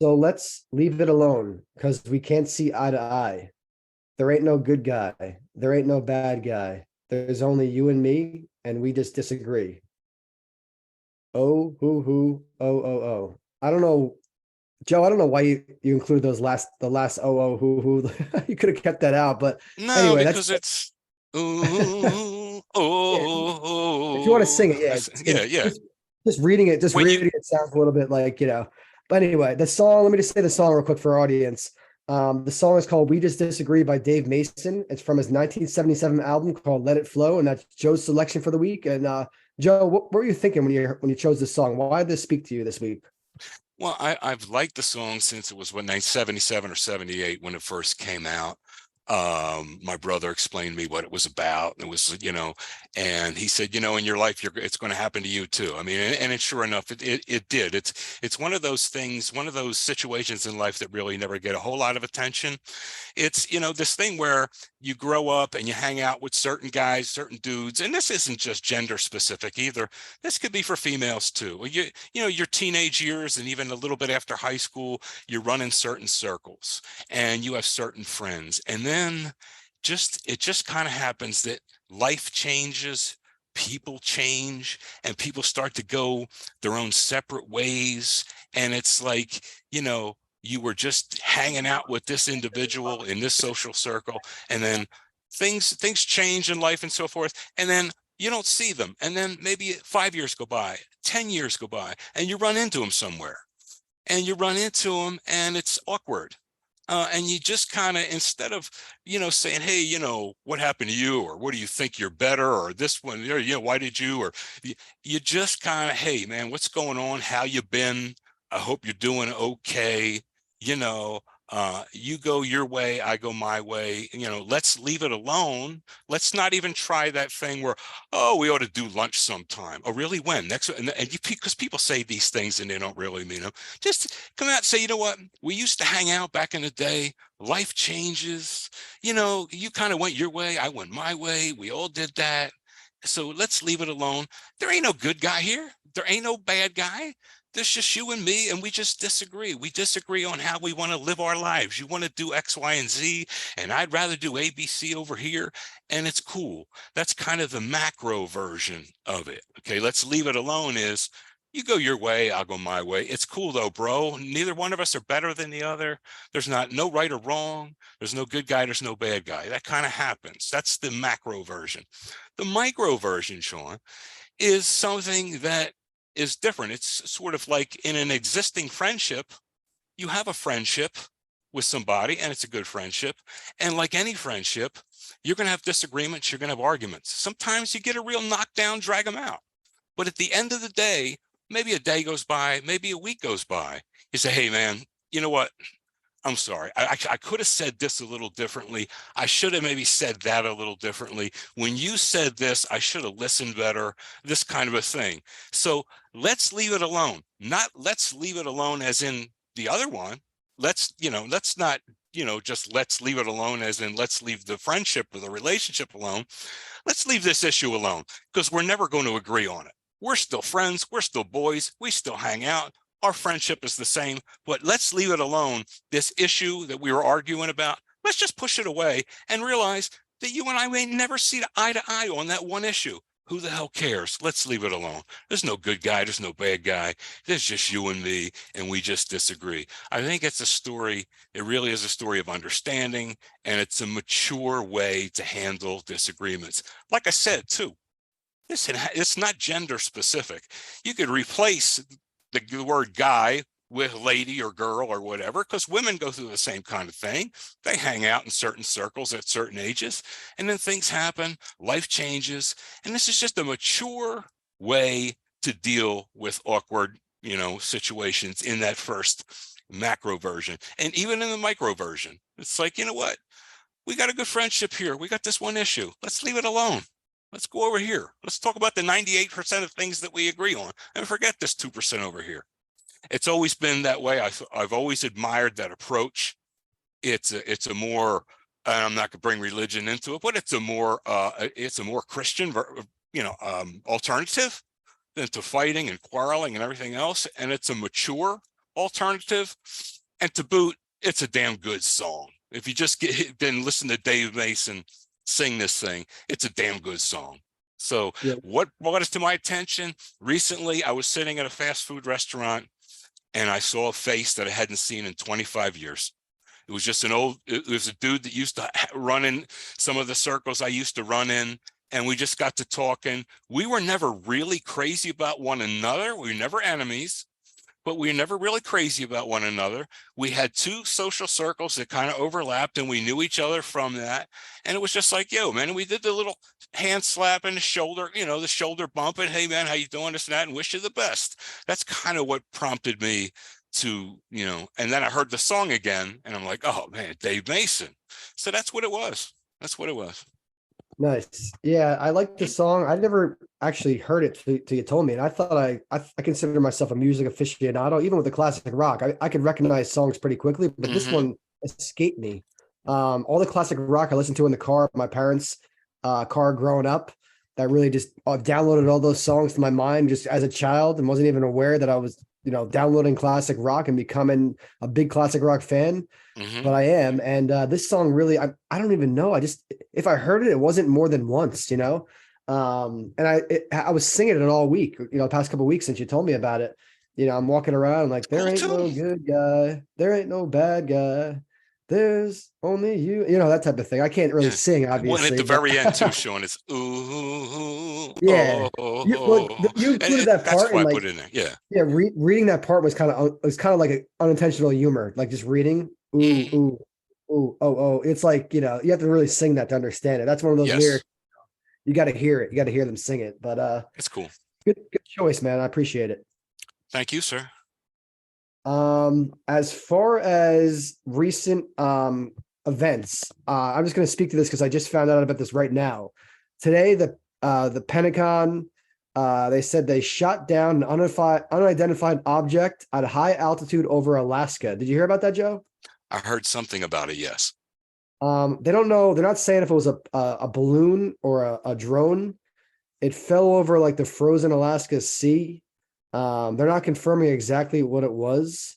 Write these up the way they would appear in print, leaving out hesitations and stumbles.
So let's leave it alone because we can't see eye to eye. There ain't no good guy. There ain't no bad guy. There's only you and me, and we just disagree. Oh. I don't know, Joe. I don't know why you include the last who. You could have kept that out, but No, anyway, that's because it's ooh, yeah. If you want to sing it, yeah, yeah, yeah. just When you reading it sounds a little bit like, you know. But anyway, the song, let me just say the song real quick for our audience. The song is called We Just Disagree by Dave Mason. It's from his 1977 album called Let It Flow, and that's Joe's selection for the week. And Joe, what were you thinking when you chose this song? Why did this speak to you this week? Well, I've liked the song since it was what 1977 or 78 when it first came out. My brother explained to me what it was about. And it was, and he said, in your life, it's going to happen to you too. I mean, and sure enough, it did. It's one of those things, one of those situations in life that really never get a whole lot of attention. It's, this thing where you grow up and you hang out with certain guys, certain dudes, and this isn't just gender specific either. This could be for females too. Your teenage years and even a little bit after high school, you run in certain circles and you have certain friends. And then it just kind of happens that life changes, people change, and people start to go their own separate ways. And it's like, you were just hanging out with this individual in this social circle, and then things change in life and so forth, and then you don't see them, and then maybe 5 years go by, 10 years go by, and you run into them somewhere, and you run into them and it's awkward. And you just kind of, instead of, saying, hey, what happened to you? Or what do you think you're better? Or this one, why did you? Or you just kind of, hey, man, what's going on? How you been? I hope you're doing okay. You know, you go your way, I go my way. Let's leave it alone. Let's not even try that thing where, oh, we ought to do lunch sometime. Oh, really? When? Next? And because people say these things and they don't really mean them. Just come out and say, you know what? We used to hang out back in the day. Life changes. You kind of went your way. I went my way. We all did that. So let's leave it alone. There ain't no good guy here. There ain't no bad guy. There's just you and me, and we just disagree. We disagree on how we want to live our lives. You want to do X, Y, and Z, and I'd rather do A, B, C over here, and it's cool. That's kind of the macro version of it. Okay, let's leave it alone is you go your way, I'll go my way. It's cool though, bro. Neither one of us are better than the other. There's no right or wrong. There's no good guy, there's no bad guy. That kind of happens. That's the macro version. The micro version, Sean, is something that is different. It's sort of like in an existing friendship, you have a friendship with somebody and it's a good friendship. And like any friendship, you're going to have disagreements, you're going to have arguments. Sometimes you get a real knockdown, drag them out. But at the end of the day, maybe a day goes by, maybe a week goes by. You say, hey, man, you know what? I'm sorry. I could have said this a little differently. I should have maybe said that a little differently. When you said this, I should have listened better, this kind of a thing. So let's leave it alone. Not let's leave it alone as in the other one. Let's not, just let's leave it alone as in let's leave the friendship or the relationship alone. Let's leave this issue alone because we're never going to agree on it. We're still friends. We're still boys. We still hang out. Our friendship is the same, but let's leave it alone. This issue that we were arguing about, let's just push it away and realize that you and I may never see eye to eye on that one issue. Who the hell cares? Let's leave it alone. There's no good guy. There's no bad guy. There's just you and me, and we just disagree. I think it's a story. It really is a story of understanding, and it's a mature way to handle disagreements. Like I said, too, it's not gender specific. You could replace the word guy with lady or girl or whatever, because women go through the same kind of thing. They hang out in certain circles at certain ages, and then things happen, life changes, and this is just a mature way to deal with awkward, situations in that first macro version. And even in the micro version, it's like, you know what? We got a good friendship here. We got this one issue. Let's leave it alone. Let's go over here. Let's talk about the 98% of things that we agree on and forget this 2% over here. It's always been that way. I've always admired that approach. It's a more, and I'm not going to bring religion into it, but it's a more Christian, alternative than to fighting and quarreling and everything else. And it's a mature alternative, and to boot, it's a damn good song. If you just been listen to Dave Mason sing this thing, it's a damn good song. So Yeah. what brought it to my attention recently, I was sitting at a fast food restaurant and I saw a face that I hadn't seen in 25 years. It was just it was a dude that used to run in some of the circles I used to run in. And we just got to talking. We were never really crazy about one another. We were never enemies, but we were never really crazy about one another. We had two social circles that kind of overlapped and we knew each other from that. And it was just like, yo, man, we did the little hand slap and the shoulder, the shoulder bump and, hey, man, how you doing, this and that, and wish you the best. That's kind of what prompted me to, and then I heard the song again and I'm like, oh, man, Dave Mason. So that's what it was. That's what it was. Nice. Yeah, I like the song. I never actually heard it till you told me. And I thought I consider myself a music aficionado, even with the classic rock. I could recognize songs pretty quickly, but this one escaped me. All the classic rock I listened to in the car, my parents' car growing up, that really just downloaded all those songs to my mind just as a child and wasn't even aware that I was, downloading classic rock and becoming a big classic rock fan. But I am. And this song really, I don't even know. If I heard it, it wasn't more than once, and I was singing it all week, the past couple of weeks since you told me about it. I'm walking around like, there ain't no good guy. There ain't no bad guy. There's only you, that type of thing. I can't really sing, obviously. Well, at the very end too, Sean, it's ooh, yeah. You included that part. That's why I put it in there. Yeah. Yeah. Reading that part was kind of like an unintentional humor, like just reading. Ooh, oh. It's like, you have to really sing that to understand it. That's one of those lyrics. You got to hear it. You got to hear them sing it. But it's cool. Good choice, man. I appreciate it. Thank you, sir. As far as recent events, I'm just going to speak to this because I just found out about this right now. Today, the Pentagon, they said they shot down an unidentified object at a high altitude over Alaska. Did you hear about that, Joe? I heard something about it. Yes. They don't know. They're not saying if it was a balloon or a drone. It fell over like the frozen Alaska Sea. They're not confirming exactly what it was,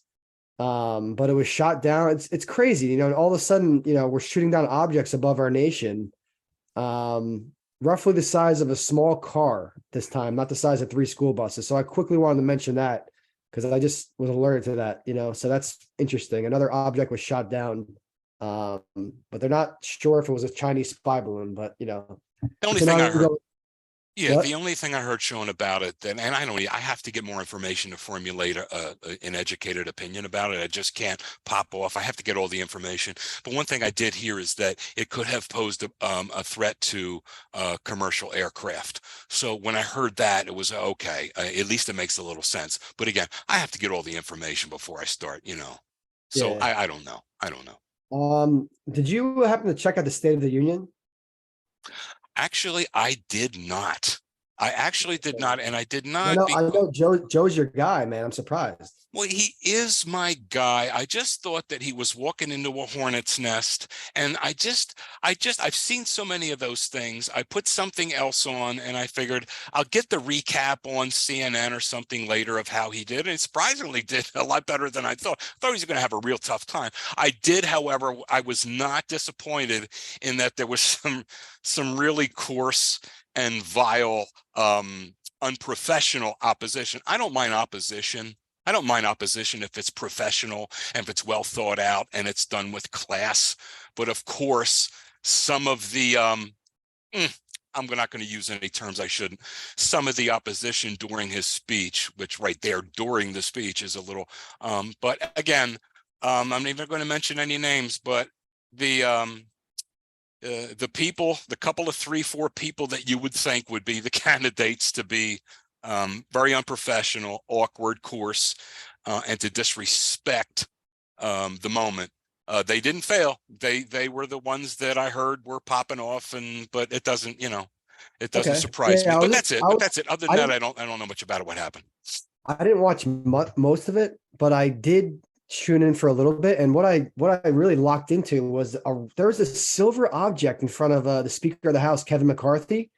but it was shot down. It's crazy, all of a sudden, we're shooting down objects above our nation, roughly the size of a small car this time, not the size of 3 school buses. So I quickly wanted to mention that because I just was alerted to that, so that's interesting. Another object was shot down, but they're not sure if it was a Chinese spy balloon, but the only thing I heard. Yeah, the only thing I heard, Sean, about it, and I have to get more information to formulate an educated opinion about it. I just can't pop off. I have to get all the information. But one thing I did hear is that it could have posed a threat to commercial aircraft. So when I heard that, it was okay. At least it makes a little sense. But again, I have to get all the information before I start, So yeah. I don't know. I don't know. Did you happen to check out the State of the Union? Actually, I did not. I actually did not, and I did not. I know Joe's your guy, man. I'm surprised. Well, he is my guy. I just thought that he was walking into a hornet's nest, and I've seen so many of those things. I put something else on, and I figured I'll get the recap on CNN or something later of how he did, and it surprisingly did a lot better than I thought. I thought he was going to have a real tough time. I did, however, I was not disappointed in that there was some really coarse and vile, unprofessional opposition. I don't mind opposition. I don't mind opposition if it's professional and if it's well thought out and it's done with class. But of course, some of the, I'm not going to use any terms I shouldn't. Some of the opposition during his speech, which right there during the speech is a little, but again, I'm not even going to mention any names, but the people, the couple of 3-4 people that you would think would be the candidates to be very unprofessional, awkward, coarse, and to disrespect the moment. They didn't fail. They were the ones that I heard were popping off, but it doesn't, it doesn't surprise me. But that's it. Other than that, I don't know much about it. What happened? I didn't watch most of it, but I did tune in for a little bit. And what I really locked into was there was a silver object in front of the Speaker of the House, Kevin McCarthy.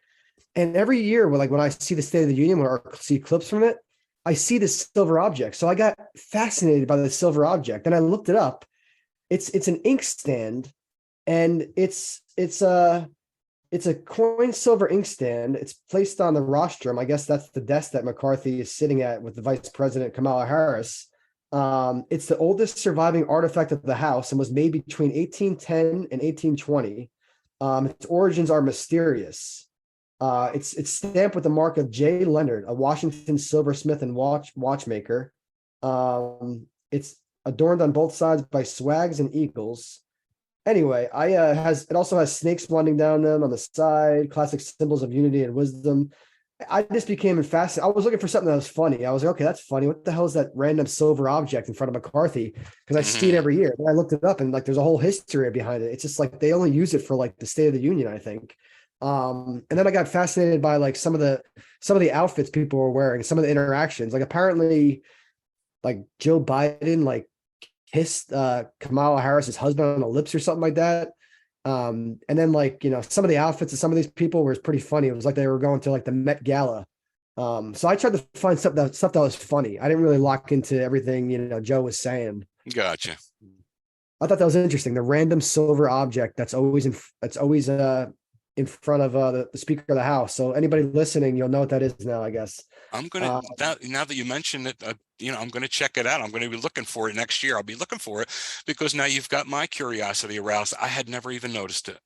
And every year, when I see the State of the Union or see clips from it, I see this silver object. So I got fascinated by the silver object. And I looked it up. It's an inkstand, and it's a coin silver inkstand. It's placed on the rostrum. I guess that's the desk that McCarthy is sitting at with the Vice President Kamala Harris. It's the oldest surviving artifact of the house and was made between 1810 and 1820. Its origins are mysterious. It's stamped with the mark of J. Leonard, a Washington silversmith and watchmaker. It's adorned on both sides by swags and eagles. Anyway, it also has snakes winding down them on the side, classic symbols of unity and wisdom. I just became fascinated. I was looking for something that was funny. I was like, okay, that's funny. What the hell is that random silver object in front of McCarthy? Because I see it every year. And I looked it up, and like there's a whole history behind it. It's just like they only use it for like the State of the Union, I think. And then I got fascinated by like some of the outfits people were wearing, some of the interactions. Like apparently, like Joe Biden like kissed Kamala Harris's husband on the lips or something like that. And then like, some of the outfits of some of these people were pretty funny. It was like they were going to like the Met Gala. So I tried to find stuff that was funny. I didn't really lock into everything, Joe was saying. Gotcha. I thought that was interesting. The random silver object that's always in front of the Speaker of the House. So anybody listening, you'll know what that is now, I guess. I'm gonna now that you mentioned it, I'm gonna check it out. I'm gonna be looking for it next year. I'll be looking for it because now you've got my curiosity aroused. I had never even noticed it.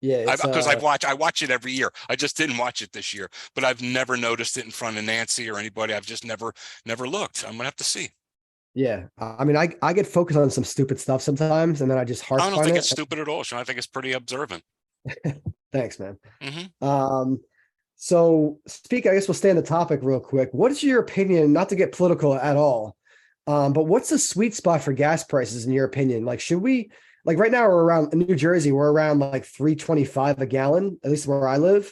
Yeah, because I watch it every year. I just didn't watch it this year, but I've never noticed it in front of Nancy or anybody. I've just never looked. I'm gonna have to see. Yeah, I mean, I get focused on some stupid stuff sometimes, and then I just I don't think it's stupid at all, Sean. I think it's pretty observant. Thanks, man. So I guess we'll stay on the topic real quick. What is your opinion, not to get political at all, but what's the sweet spot for gas prices in your opinion? Like, should we, like right now we're around in New Jersey, we're around like $3.25 a gallon, at least where I live.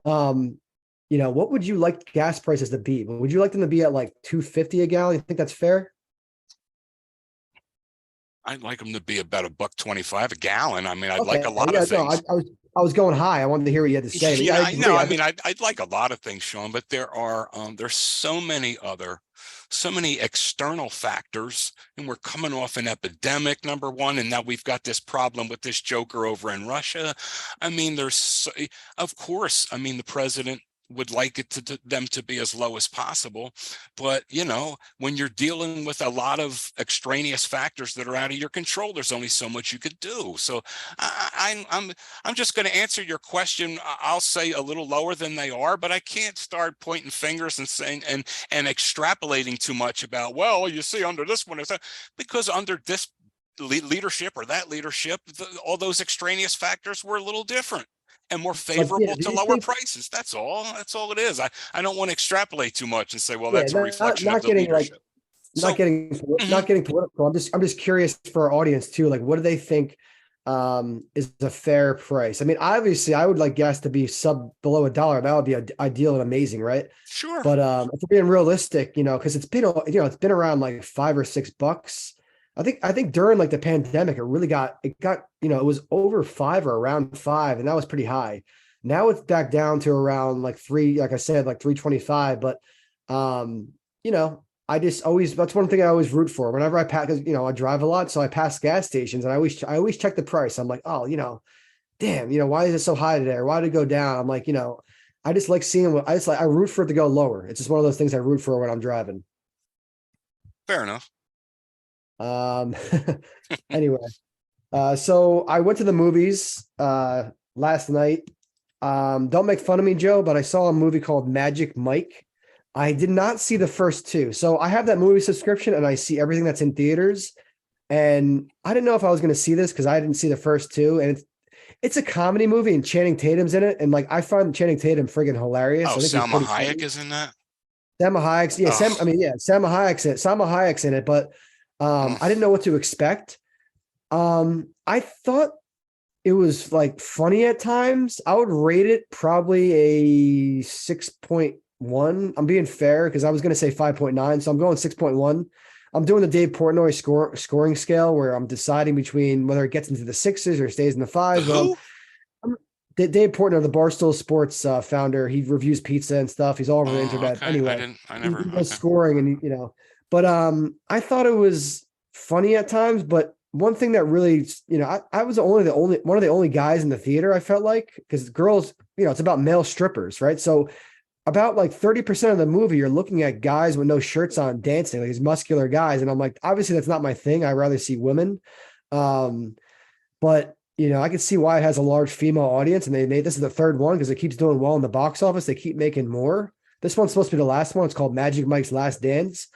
What would you like gas prices to be? Would you like them to be at like $2.50 a gallon? You think that's fair? I'd like them to be about $1.25 a gallon. I mean, I'd like a lot of things. No, I was going high. I wanted to hear what you had to say. Yeah, I know. I mean, I'd like a lot of things, Sean, but there's so many external factors, and we're coming off an epidemic, number one, and now we've got this problem with this joker over in Russia. I mean, of course, I mean, the president would like it to them to be as low as possible, but when you're dealing with a lot of extraneous factors that are out of your control, there's only so much you could do. So I'm just going to answer your question. I'll say a little lower than they are, but I can't start pointing fingers and saying and extrapolating too much about, well, you see, under this one, because under this leadership or that leadership, all those extraneous factors were a little different and more favorable to lower prices. That's all it is. I don't want to extrapolate too much and say, well, that's a reflection of the leadership. Not getting political. I'm just curious for our audience too. Like, what do they think is a fair price? I mean, obviously I would like gas to be below $1. That would be ideal and amazing, right? Sure. But if we're being realistic, because it's been around like $5 or $6. I think during like the pandemic, it was over $5 or around $5, and that was pretty high. Now it's back down to around like $3, like I said, like $3.25. But I just always, that's one thing I always root for whenever I pass, because I drive a lot, so I pass gas stations, and I always check the price. I'm like, oh, damn, why is it so high today, or why did it go down? I'm like, I just like seeing I root for it to go lower. It's just one of those things I root for when I'm driving. Fair enough. Anyway, so I went to the movies last night. Don't make fun of me, Joe, but I saw a movie called Magic Mike. I did not see the first two. So I have that movie subscription and I see everything that's in theaters. And I didn't know if I was going to see this because I didn't see the first two. And it's a comedy movie and Channing Tatum's in it. And like, I find Channing Tatum friggin' hilarious. Oh, Salma Hayek is in that? Salma Hayek's, yeah. Salma Hayek's in it, but I didn't know what to expect. I thought it was like funny at times. I would rate it probably a 6.1. I'm being fair because I was going to say 5.9, so I'm going 6.1. I'm doing the Dave Portnoy scoring scale where I'm deciding between whether it gets into the sixes or stays in the fives. Dave Portnoy, the Barstool Sports founder, he reviews pizza and stuff. He's all over the Oh, internet. okay. Anyway, I he never, does okay. scoring and but I thought it was funny at times. But one thing that really, I was the only one of the only guys in the theater. I felt like, because girls, it's about male strippers, right? So about like 30% of the movie, you're looking at guys with no shirts on dancing, like these muscular guys, and I'm like, obviously that's not my thing. I rather see women. Um, but I can see why it has a large female audience, and they made this is the third one because it keeps doing well in the box office. They keep making more. This one's supposed to be the last one. It's called Magic Mike's Last Dance.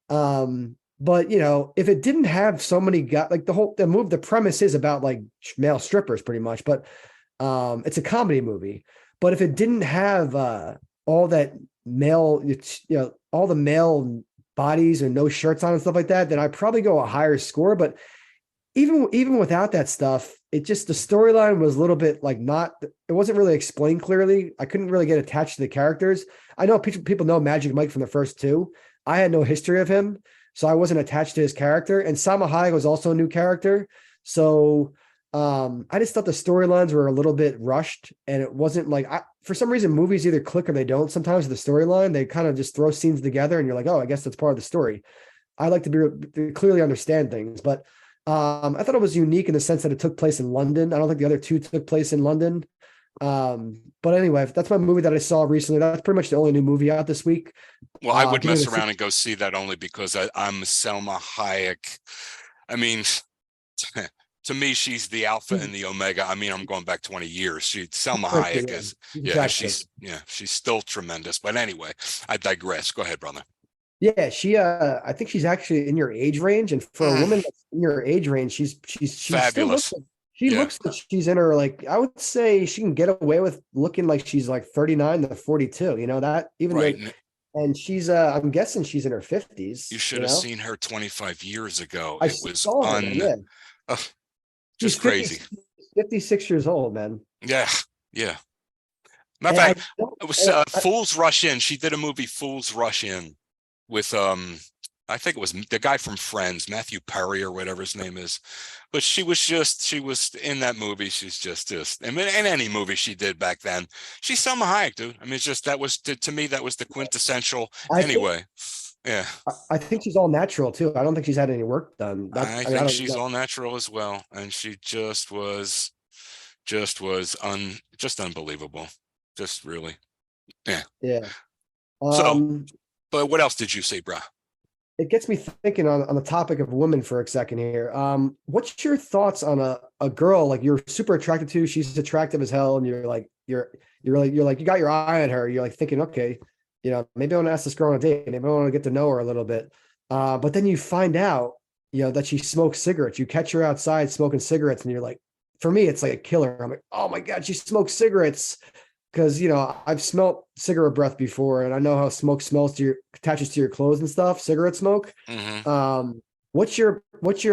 But if it didn't have so many guys, like the premise is about like male strippers pretty much, but it's a comedy movie. But if it didn't have all that male, all the male bodies and no shirts on and stuff like that, then I'd probably go a higher score. But even without that stuff, the storyline was a little bit like it wasn't really explained clearly. I couldn't really get attached to the characters. I know people know Magic Mike from the first two. I had no history of him, so I wasn't attached to his character. And Salma Hayek was also a new character. So I just thought the storylines were a little bit rushed, and it wasn't like for some reason movies either click or they don't. Sometimes with the storyline, they kind of just throw scenes together and you're like, oh, I guess that's part of the story. I like to clearly understand things, but I thought it was unique in the sense that it took place in London. I don't think the other two took place in London. But anyway, that's my movie that I saw recently. That's pretty much the only new movie out this week. Well, I would mess around and go see that only because I'm Selma Hayek. I mean, to me, she's the alpha and the omega. I mean, I'm going back 20 years. Selma Hayek is, she's still tremendous. But anyway, I digress. Go ahead, brother. Yeah, I think she's actually in your age range, and for a woman that's in your age range, she's fabulous. Looks like she's in her, like, I would say she can get away with looking like she's like 39 to 42. That even right. And she's I'm guessing she's in her 50s. You should have seen her 25 years ago. It was just crazy. 56 years old, man. Yeah. Matter of fact, it was Fools Rush In. She did a movie, Fools Rush In, with I think it was the guy from Friends, Matthew Perry or whatever his name is. But she was in that movie. She's just, I mean, in any movie she did back then, she's Selma Hayek, dude. I mean, it's just, that was, to me, that was the quintessential anyway. Yeah. I think she's all natural too. I don't think she's had any work done. I think she's all natural as well. And she just was unbelievable. Just really. Yeah. Yeah. So, but what else did you say, brah? It gets me thinking on the topic of women for a second here. What's your thoughts on a girl like you're super attracted to? She's attractive as hell, and you're like you got your eye on her. You're like thinking, okay, maybe I want to ask this girl on a date. Maybe I want to get to know her a little bit. But then you find out, that she smokes cigarettes. You catch her outside smoking cigarettes, and you're like, for me, it's like a killer. I'm like, oh my god, she smokes cigarettes. Because I've smelled cigarette breath before, and I know how smoke smells attaches to your clothes and stuff. Cigarette smoke. Mm-hmm. What's your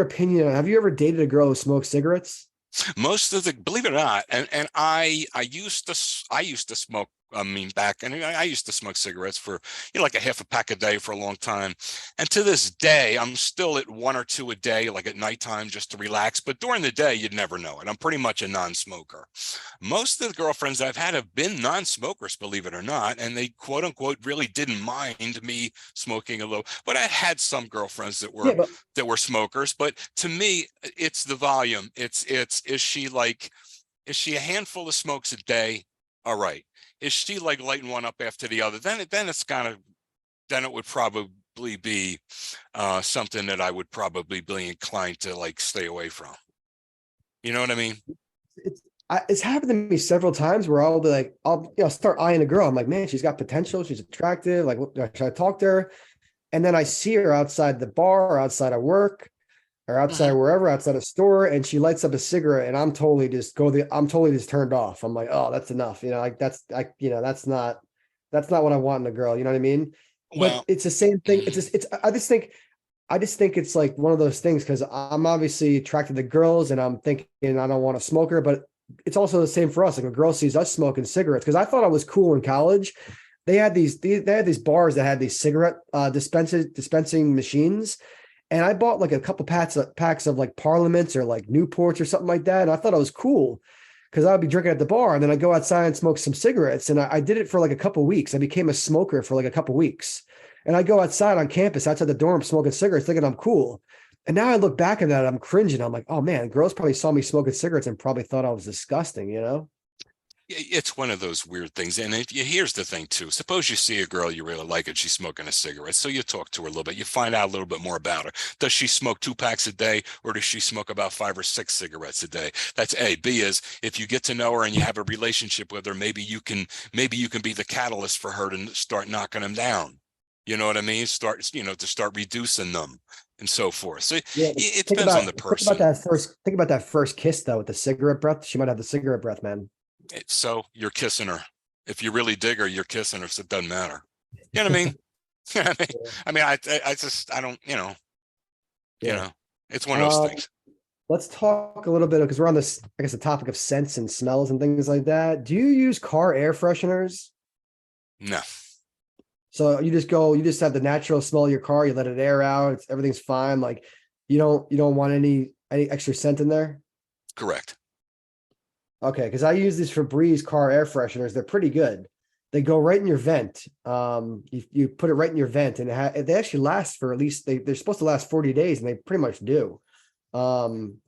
opinion? Have you ever dated a girl who smokes cigarettes? Believe it or not, and I used to smoke. I mean, I used to smoke cigarettes for like a half a pack a day for a long time, and to this day I'm still at one or two a day, like at nighttime, just to relax. But during the day, you'd never know it. I'm pretty much a non-smoker. Most of the girlfriends I've had have been non-smokers, believe it or not, and they quote unquote really didn't mind me smoking a little. But I had some girlfriends that were smokers. But to me, it's the volume. Is she a handful of smokes a day? All right. Is she like lighting one up after the other? Then it would probably be something that I would probably be inclined to like stay away from. You know what I mean? It's happened to me several times where I'll be like, I'll start eyeing a girl. I'm like, man, she's got potential. She's attractive. Like, should I talk to her? And then I see her outside the bar or outside of work or outside wherever, outside a store, and she lights up a cigarette, and I'm totally just turned off. I'm like, oh, that's enough. That's not what I want in a girl. You know what I mean? Well, but it's the same thing. I just think it's like one of those things, because I'm obviously attracted to girls, and I'm thinking I don't want to smoke her, but it's also the same for us. Like, a girl sees us smoking cigarettes, because I thought I was cool in college. They had these bars that had these cigarette dispensing machines. And I bought like a couple packs of like Parliaments or like Newports or something like that. And I thought it was cool because I would be drinking at the bar and then I go outside and smoke some cigarettes. And I did it for like a couple weeks. I became a smoker for like a couple weeks. And I go outside on campus, outside the dorm, smoking cigarettes, thinking I'm cool. And now I look back at that, I'm cringing. I'm like, oh man, girls probably saw me smoking cigarettes and probably thought I was disgusting, you know? It's one of those weird things. And here's the thing too. Suppose you see a girl you really like and she's smoking a cigarette. So you talk to her a little bit. You find out a little bit more about her. Does she smoke 2 packs a day, or does she smoke about 5 or 6 cigarettes a day? That's A. B is, if you get to know her and you have a relationship with her, maybe you can be the catalyst for her to start knocking them down. You know what I mean? To start reducing them and so forth. So Yeah, it depends on the person. Think about that first kiss though, with the cigarette breath. She might have the cigarette breath, man. So you're kissing her. If you really dig her, you're kissing her. So it doesn't matter. You know what I mean? I don't, it's one of those things. Let's talk a little bit because we're on this, I guess, the topic of scents and smells and things like that. Do you use car air fresheners? No. So you just have the natural smell of your car. You let it air out. Everything's fine. Like you don't want any extra scent in there. Correct. Okay, because I use these Febreze car air fresheners. They're pretty good. They go right in your vent. You put it right in your vent, and they actually last for at least they're supposed to last 40 days, and they pretty much do. And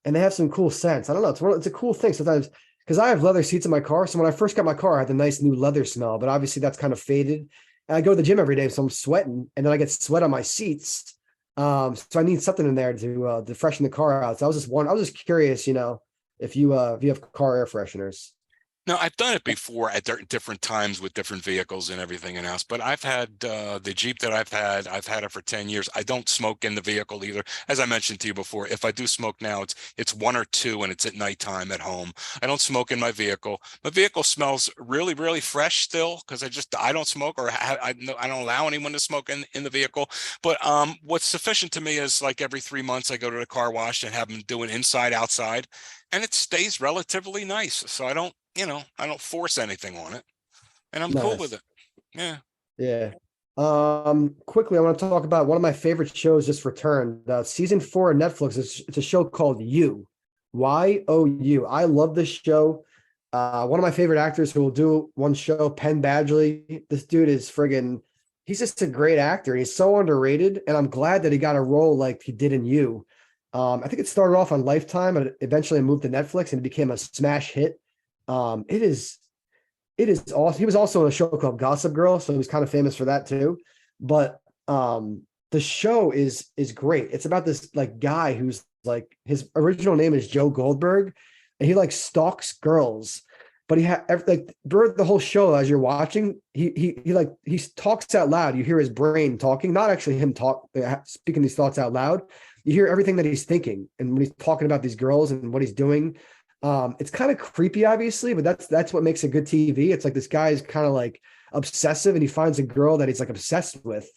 they have some cool scents. I don't know. It's a cool thing sometimes because I have leather seats in my car. So when I first got my car, I had the nice new leather smell, but obviously that's kind of faded. And I go to the gym every day, so I'm sweating, and then I get sweat on my seats. So I need something in there to freshen the car out. So I was just curious, if you have car air fresheners. No, I've done it before at different times with different vehicles and everything else. But I've had the Jeep that I've had it for 10 years. I don't smoke in the vehicle either. As I mentioned to you before, if I do smoke now, it's 1 or 2, and it's at nighttime at home. I don't smoke in my vehicle. My vehicle smells really, really fresh still because I don't smoke, or I don't allow anyone to smoke in the vehicle. But what's sufficient to me is like every 3 months I go to the car wash and have them do an inside outside, and it stays relatively nice. So I don't force anything on it, and I'm cool with it. Yeah. Yeah. Quickly, I want to talk about one of my favorite shows just returned. Season 4 of Netflix. It's a show called You. YOU. I love this show. One of my favorite actors who will do one show, Penn Badgley. This dude is he's just a great actor. He's so underrated, and I'm glad that he got a role like he did in You. I think it started off on Lifetime, and eventually moved to Netflix, and it became a smash hit. It is awesome. He was also in a show called Gossip Girl, so he's kind of famous for that too. But the show is great. It's about this like guy who's like, his original name is Joe Goldberg, and he like stalks girls. But he the whole show as you're watching, he talks out loud. You hear his brain talking, not actually him speaking these thoughts out loud. You hear everything that he's thinking, and when he's talking about these girls and what he's doing. It's kind of creepy, obviously, but that's what makes it good TV. It's like this guy is kind of like obsessive, and he finds a girl that he's like obsessed with.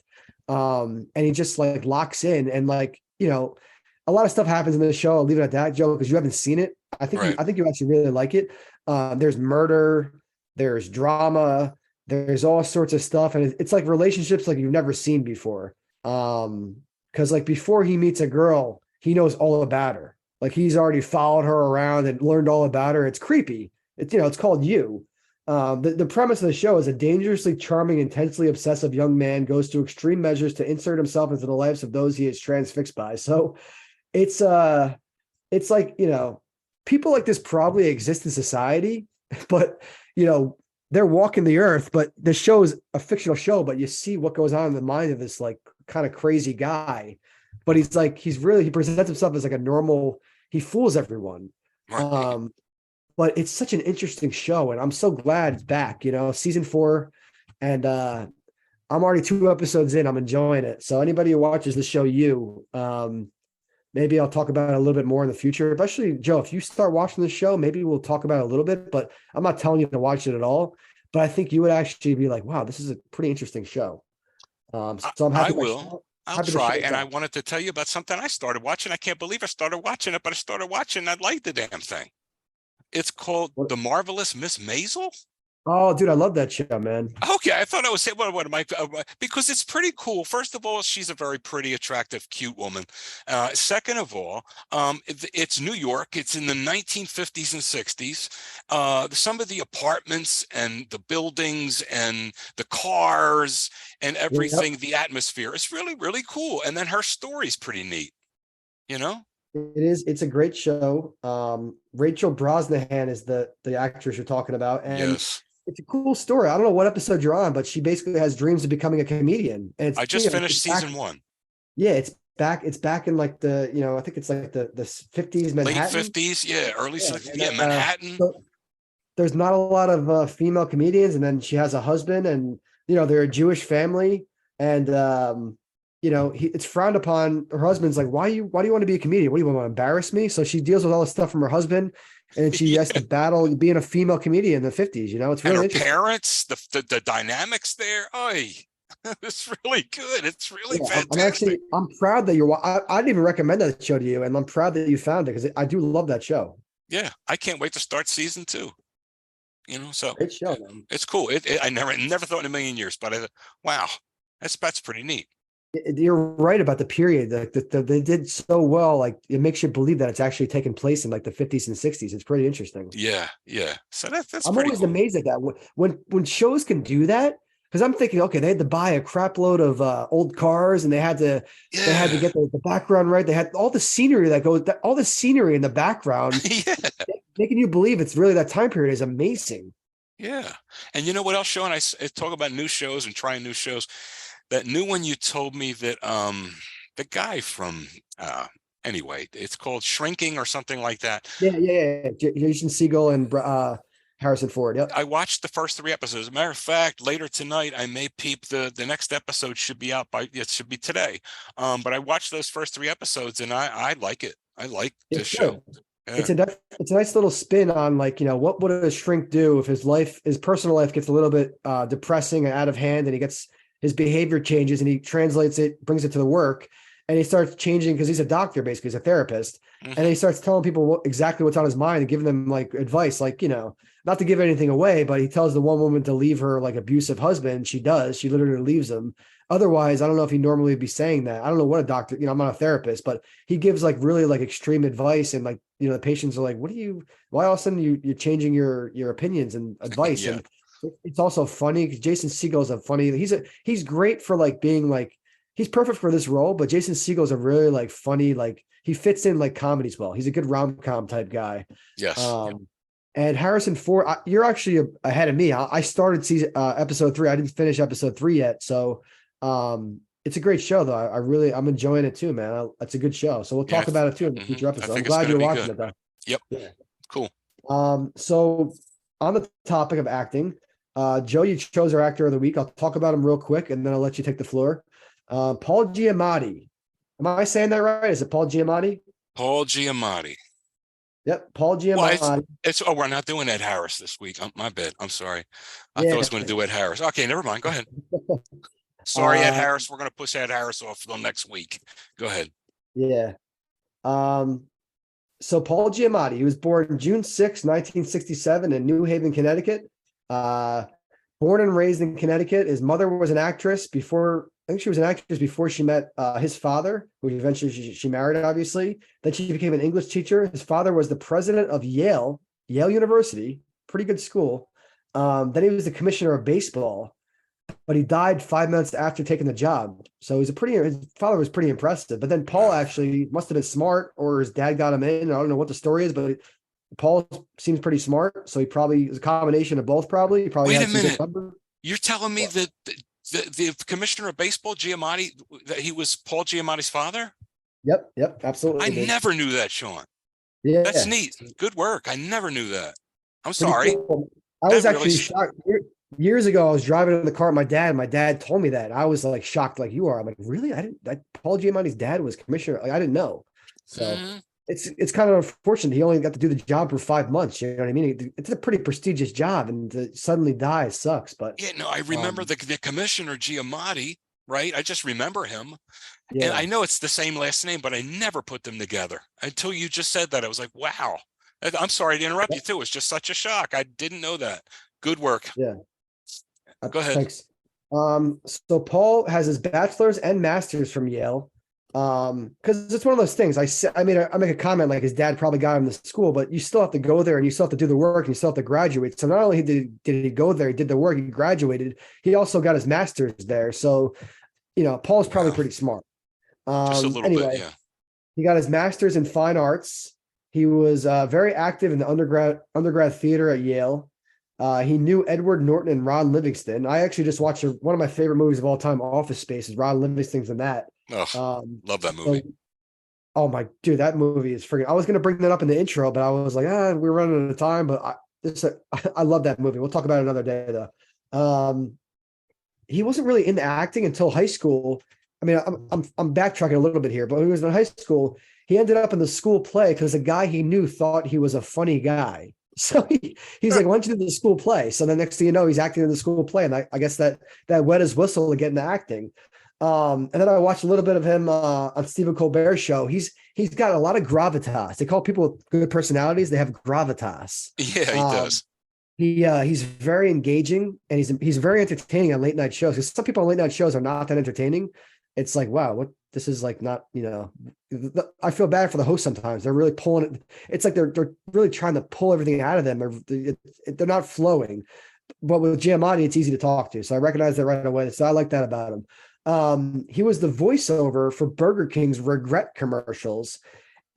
And he just like locks in, and like, a lot of stuff happens in the show. I'll leave it at that, Joe, because you haven't seen it. I think you actually really like it. There's murder, there's drama, there's all sorts of stuff, and it's like relationships like you've never seen before. Because like before he meets a girl, he knows all about her. Like he's already followed her around and learned all about her. It's creepy. It's called You. The premise of the show is a dangerously charming, intensely obsessive young man goes to extreme measures to insert himself into the lives of those he is transfixed by. So it's like, people like this probably exist in society, but they're walking the earth. But the show is a fictional show, but you see what goes on in the mind of this like kind of crazy guy. But he presents himself as like a normal, he fools everyone. Right. But it's such an interesting show, and I'm so glad it's back, season 4. And I'm already 2 episodes in. I'm enjoying it. So anybody who watches the show, maybe I'll talk about it a little bit more in the future. Especially, Joe, if you start watching the show, maybe we'll talk about it a little bit, but I'm not telling you to watch it at all. But I think you would actually be like, wow, this is a pretty interesting show. So I'm happy. I will. I'll try. And I wanted to tell you about something I started watching. I can't believe I started watching it, but I started watching. I liked the damn thing. It's called The Marvelous Miss Maisel. Oh, dude, I love that show, man. Okay, I thought I was saying what am I? Because it's pretty cool. First of all, she's a very pretty, attractive, cute woman. Second of all, it's New York. It's in the 1950s and 60s. Some of the apartments and the buildings and the cars and Yep. everything, the atmosphere is really, really cool. And then her story's pretty neat, you know? It is. It's a great show. Rachel Brosnahan is the actress you're talking about, and Yes. it's a cool story. I don't know what episode you're on, but she basically has dreams of becoming a comedian, and I it's just it's finished back. season one. Yeah, it's back. It's back in like I think it's like the 50s Late Manhattan. 50s, yeah, early Yeah, 60s, and yeah, Manhattan. so there's not a lot of female comedians, and then she has a husband, and they're a Jewish family, and it's frowned upon. Her husband's like, why do you want to be a comedian? What do you want to embarrass me? So she deals with all this stuff from her husband, and she has to battle being a female comedian in the 50s. It's And really her interesting. parents, the dynamics there. Oh, it's really good. It's really Yeah, fantastic. I'm proud that I didn't even recommend that show to you, and I'm proud that you found it because I do love that show. Yeah, I can't wait to start season two. So Great show, man. it's cool. I never thought in a million years, but I thought, wow, that's pretty neat. You're right about the period. Like they did so well. Like it makes you believe that it's actually taking place in like the 50s and 60s. It's pretty interesting. Yeah, yeah. So that's I'm pretty always cool. amazed at that when shows can do that. Because I'm thinking, okay, they had to buy a crap load of old cars, and they had to Yeah, get the background right. They had all the scenery all the scenery in the background, yeah, making you believe it's really that time period is amazing. yeah. And you know what else, Sean? I talk about new shows and trying new shows. That new one you told me that the guy from anyway, it's called Shrinking or something like that. Yeah. Jason Segel and Harrison Ford. Yep. I watched the first three episodes. As a matter of fact, later tonight I may peep the next episode should be out by it should be today. But I watched those first three episodes and I like it. I like this It's show. good. Yeah. It's a nice little spin on like, what would a shrink do if his personal life gets a little bit depressing and out of hand, and his behavior changes, and he translates it, brings it to the work, and he starts changing because he's a doctor, basically, he's a therapist. And Hmm. he starts telling people exactly what's on his mind and giving them like advice, like, not to give anything away, but he tells the one woman to leave her like abusive husband. She does. She literally leaves him. Otherwise, I don't know if he normally would be saying that. I don't know what a doctor, I'm not a therapist, but he gives like really like extreme advice, and like, the patients are like, why all of a sudden you're changing your opinions and advice? Yeah. And it's also funny because Jason Segel is he's great for like being like, he's perfect for this role, but Jason Segel's a really like funny, like he fits in like comedies well. He's a good rom-com type guy. Yes. Yep. And Harrison Ford, you're actually ahead of me. I started episode 3. I didn't finish episode 3 yet. So it's a great show though. I'm enjoying it too, man. It's a good show. So we'll Yeah. talk about it too in the Hmm. future I episode. I'm think it's glad gonna you're be watching good. it though. Yep. Yeah. Cool. So on the topic of acting, Joe, you chose our actor of the week. I'll talk about him real quick, and then I'll let you take the floor. Paul Giamatti. Am I saying that right? Is it Paul Giamatti? Paul Giamatti. Yep, Paul Well, Giamatti. we're not doing Ed Harris this week. My bad. I'm sorry. I thought I was Yeah. going to do Ed Harris. Okay, never mind. Go ahead. Sorry, Ed Uh, Harris. We're going to push Ed Harris off till next week. Go ahead. yeah. Um, so Paul Giamatti, he was born June 6, 1967 in New Haven, Connecticut. Uh, Born and raised in Connecticut. His mother was an actress before, I think she was an actress before she met his father, who eventually she married, obviously. Then she became an English teacher. His father was the president of Yale University, pretty good school. Then he was the commissioner of baseball, but he died 5 months after taking the job. So his father was pretty impressive. But then Paul Wow. actually must have been smart, or his dad got him in. I don't know what the story is, but Paul seems pretty smart. So he probably is a combination of both. He probably Wait a had some good minute. numbers. You're telling me What? that the commissioner of baseball, Giamatti, that he was Paul Giamatti's father? Yep, I absolutely, dude. never knew that, Sean. That's Yeah, neat. Good work. I never knew that. I'm pretty sorry. cool. I was That really, actually shocked. Years ago, I was driving in the car with my dad. And my dad told me that. I was like shocked, like you are. I'm like, really? I didn't. Paul Giamatti's dad was commissioner. Like I didn't know. So Mhm. it's kind of unfortunate. He only got to do the job for 5 months. You know what I mean? It's a pretty prestigious job, and to suddenly die sucks. But Yeah, no, I remember um, the commissioner Giamatti, right? I just remember him. And yeah, I know it's the same last name, but I never put them together until you just said that. I was like, wow. I'm sorry to interrupt you too. It's just such a shock. I didn't know that. Good work. Yeah. Go ahead. Thanks. So Paul has his bachelor's and master's from Yale. Because it's one of those things. I make a comment like his dad probably got him to school, but you still have to go there and you still have to do the work and you still have to graduate. So not only did he go there, he did the work, he graduated, he also got his master's there. So, Paul's probably pretty smart. Just a little Anyway, bit, yeah. He got his master's in fine arts. He was very active in the undergrad theater at Yale. He knew Edward Norton and Ron Livingston. I actually just watched one of my favorite movies of all time, Office Space, is Ron Livingston's in that. Love that movie. Oh my dude, that movie is freaking. I was gonna bring that up in the intro, but I was like, we're running out of time. But I love that movie. We'll talk about it another day though. He wasn't really into acting until high school. I mean, I'm backtracking a little bit here, but when he was in high school, he ended up in the school play because a guy he knew thought he was a funny guy. So he's like, why don't you do the school play? So the next thing you know, he's acting in the school play. And I guess that wet his whistle to get into acting. And then I watched a little bit of him on Stephen Colbert's show. He's got a lot of gravitas. They call people with good personalities, they have gravitas. Yeah, he does. He's very engaging and he's very entertaining on late night shows. Because some people on late night shows are not that entertaining. It's like, wow, what this is like not, I feel bad for the host sometimes. They're really pulling it. It's like they're really trying to pull everything out of them. They're not flowing. But with Giamatti, it's easy to talk to. So I recognize that right away. So I like that about him. He was the voiceover for Burger King's regret commercials.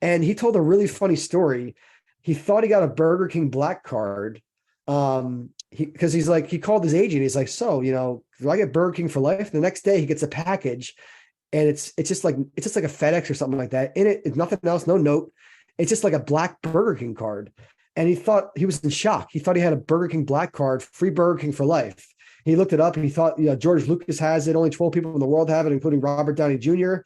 And he told a really funny story. He thought he got a Burger King black card. Because he called his agent. He's like, so, do I get Burger King for life? The next day he gets a package and it's just like a FedEx or something like that. In it, it's nothing else, no note. It's just like a black Burger King card. And he was in shock. He thought he had a Burger King black card, free Burger King for life. He looked it up and he thought, George Lucas has it. Only 12 people in the world have it, including Robert Downey Jr.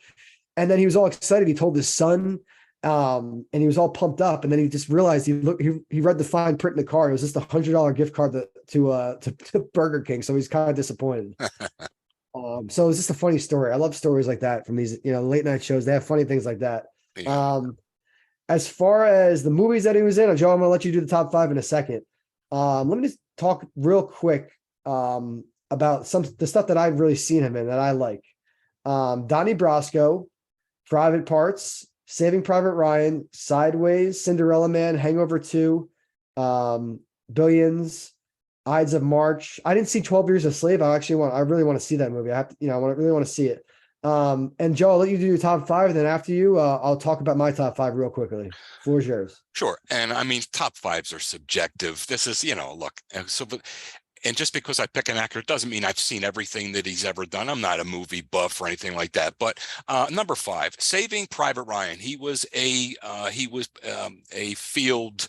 And then he was all excited. He told his son, and he was all pumped up. And then he just realized he read the fine print in the card. It was just $100 gift card to Burger King. So he's kind of disappointed. So it's just a funny story. I love stories like that from these, late night shows. They have funny things like that. Yeah. As far as the movies that he was in, Joe, I'm going to let you do the top 5 in a second. Let me just talk real quick about the stuff that I've really seen him in that I like. Donnie Brasco, Private Parts, Saving Private Ryan, Sideways, Cinderella Man, Hangover 2, Billions, Ides of March. I didn't see 12 Years a Slave. I really want to see that movie. I really want to see it. And Joe, I'll let you do your top 5. And then after you, I'll talk about my top 5 real quickly. Floor is yours. Sure. And I mean, top 5s are subjective. This is, look, and just because I pick an actor doesn't mean I've seen everything that he's ever done. I'm not a movie buff or anything like that. But number 5, Saving Private Ryan. He was a field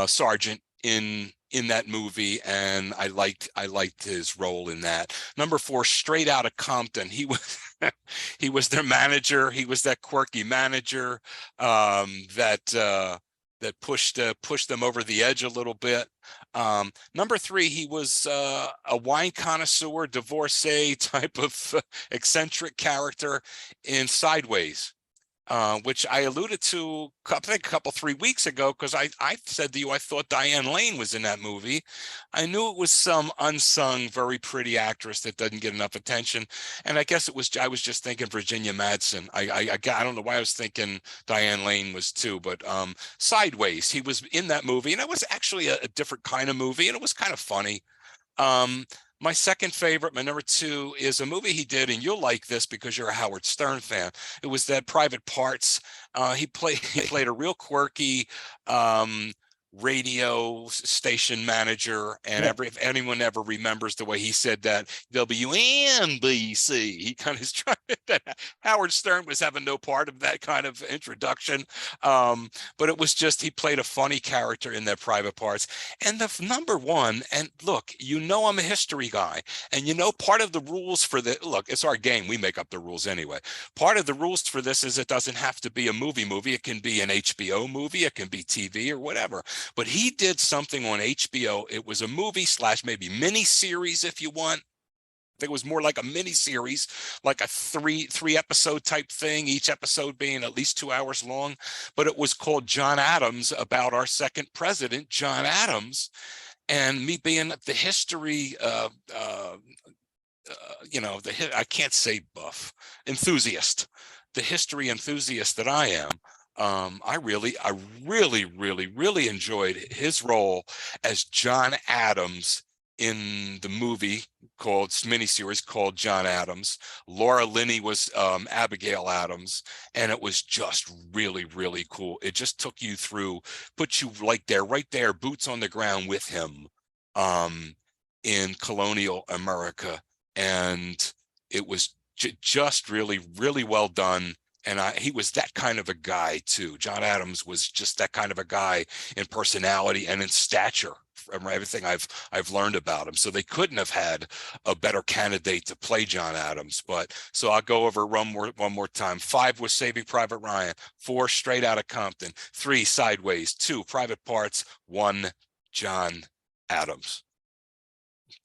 sergeant in that movie, and I liked his role in that. Number 4, Straight Outta Compton. He was he was their manager. He was that quirky manager that pushed them over the edge a little bit. Number 3, he was a wine connoisseur, divorcee type of eccentric character in Sideways, which I alluded to, I think, 3 weeks ago, because I said to you I thought Diane Lane was in that movie. I knew it was some unsung, very pretty actress that doesn't get enough attention, and I guess I was just thinking Virginia Madsen. I don't know why I was thinking Diane Lane was too, but Sideways, he was in that movie, and it was actually a different kind of movie, and it was kind of funny. My second favorite, my number 2, is a movie he did, and you'll like this because you're a Howard Stern fan. It was that Private Parts. He played a real quirky radio station manager, and if anyone ever remembers the way he said that, WNBC, he kind of is trying that Howard Stern was having no part of that kind of introduction, but it was just, he played a funny character in that Private Parts. And the number 1, and look, I'm a history guy, and part of the rules for look, it's our game, we make up the rules anyway. Part of the rules for this is it doesn't have to be a movie, it can be an HBO movie, it can be TV or whatever. But he did something on HBO. It was a movie / maybe mini series, if you want. I think it was more like a mini series, like a three episode type thing, each episode being at least 2 hours long. But it was called John Adams, about our second president, John Adams. and me being the history, I can't say buff, enthusiast, the history enthusiast that I am. I really enjoyed his role as John Adams in the miniseries called John Adams. Laura Linney was Abigail Adams, and it was just really cool. It just took you through, put you right there, boots on the ground with him in colonial America, and it was just really well done. And he was that kind of a guy too. John Adams was just that kind of a guy in personality and in stature, from everything I've learned about him. So they couldn't have had a better candidate to play John Adams. But so I'll go over one more time. 5 was Saving Private Ryan. 4, Straight Outta Compton. 3, Sideways. 2, Private Parts. 1, John Adams.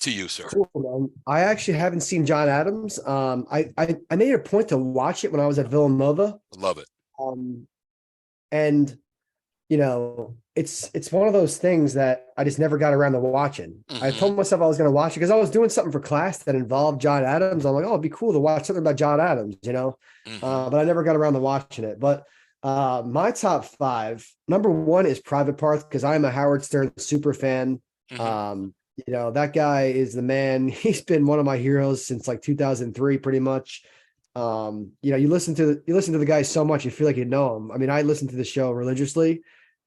To you, sir. Cool, man. I actually haven't seen John Adams. I made a point to watch it when I was at Villanova. Love it. And it's one of those things that I just never got around to watching. Mm-hmm. I told myself I was going to watch it because I was doing something for class that involved John Adams. I'm like, oh, it'd be cool to watch something about John Adams, Mm-hmm. But I never got around to watching it. But my top 5, number 1 is Private Parts, because I'm a Howard Stern super fan. Mm-hmm. That guy is the man. He's been one of my heroes since like 2003, pretty much. You listen to the guy so much, you feel like you know him. I mean, I listen to the show religiously,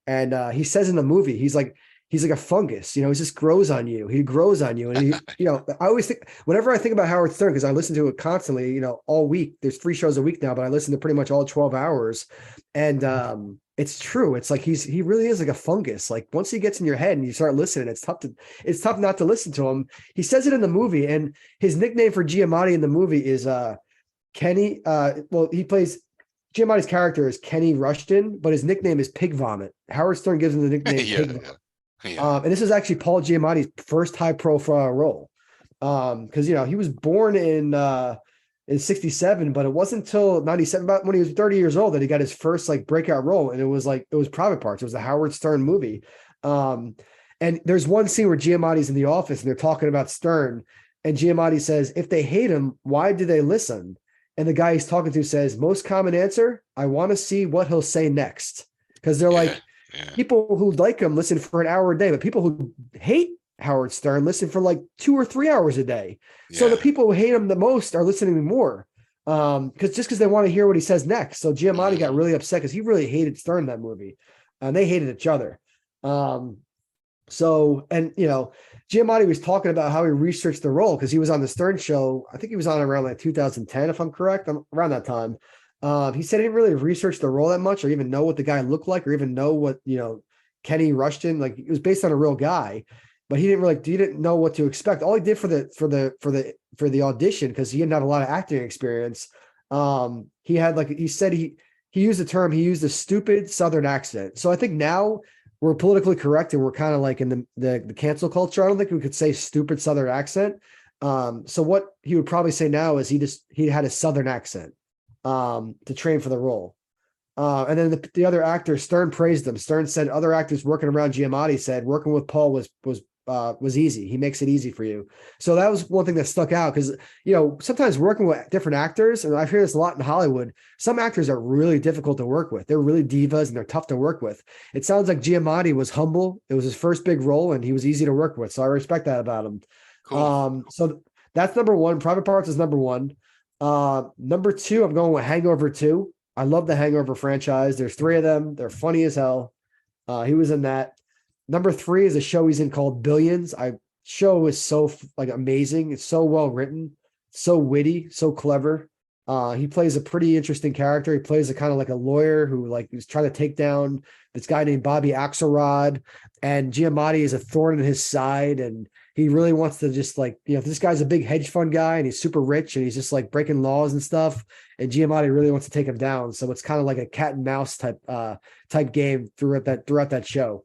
and he says in the movie, he's like a fungus. He just grows on you. He grows on you, and I always think, whenever I think about Howard Stern, because I listen to it constantly, all week. There's 3 shows a week now, but I listen to pretty much all 12 hours, and it's true. It's like he really is like a fungus. Like once he gets in your head and you start listening, it's tough not to listen to him. He says it in the movie, and his nickname for Giamatti in the movie is Kenny. He plays, Giamatti's character is Kenny Rushton, but his nickname is Pig Vomit. Howard Stern gives him the nickname Pig Vomit. Yeah. And this is actually Paul Giamatti's first high profile role. Because he was born in 67, but it wasn't until 97, about when he was 30 years old, that he got his first like breakout role. And it was Private Parts. It was a Howard Stern movie. And there's one scene where Giamatti's in the office and they're talking about Stern, and Giamatti says, if they hate him, why do they listen? And the guy he's talking to says, most common answer, I want to see what he'll say next. Because they're people who like him listen for an hour a day, but people who hate Howard Stern listen for like 2 or 3 hours a day. Yeah. So the people who hate him the most are listening more, because they want to hear what he says next. So Giamatti got really upset because he really hated Stern in that movie, and they hated each other. Giamatti was talking about how he researched the role because he was on the Stern show. I think he was on around like 2010, if I'm correct, around that time. He said he didn't really research the role that much, or even know what the guy looked like, or even know what, Kenny Rushton, like it was based on a real guy, but he didn't know what to expect. All he did for the audition, because he didn't have a lot of acting experience. He had he said he used the term, he used a stupid Southern accent. So I think now we're politically correct and we're kind of like in the cancel culture. I don't think we could say stupid Southern accent. So what he would probably say now is he had a Southern accent to train for the role. And then the other actor, Stern praised him. Stern said other actors working around Giamatti said working with Paul was easy. He makes it easy for you. So that was one thing that stuck out, because sometimes working with different actors, and I've heard this a lot in Hollywood, some actors are really difficult to work with. They're really divas and they're tough to work with. It sounds like Giamatti was humble. It was his first big role and he was easy to work with. So I respect that about him. Cool. So that's number 1. Private Parts is number 1. Number 2, I'm going with Hangover 2. I love the Hangover franchise. There's 3 of them. They're funny as hell. He was in that. Number 3 is a show he's in called Billions. Show is so amazing. It's so well written, so witty, so clever. He plays a pretty interesting character. He plays a kind of like a lawyer who is trying to take down this guy named Bobby Axelrod, and Giamatti is a thorn in his side, and he really wants to just this guy's a big hedge fund guy and he's super rich and he's just breaking laws and stuff. And Giamatti really wants to take him down. So it's kind of like a cat and mouse type game throughout that show.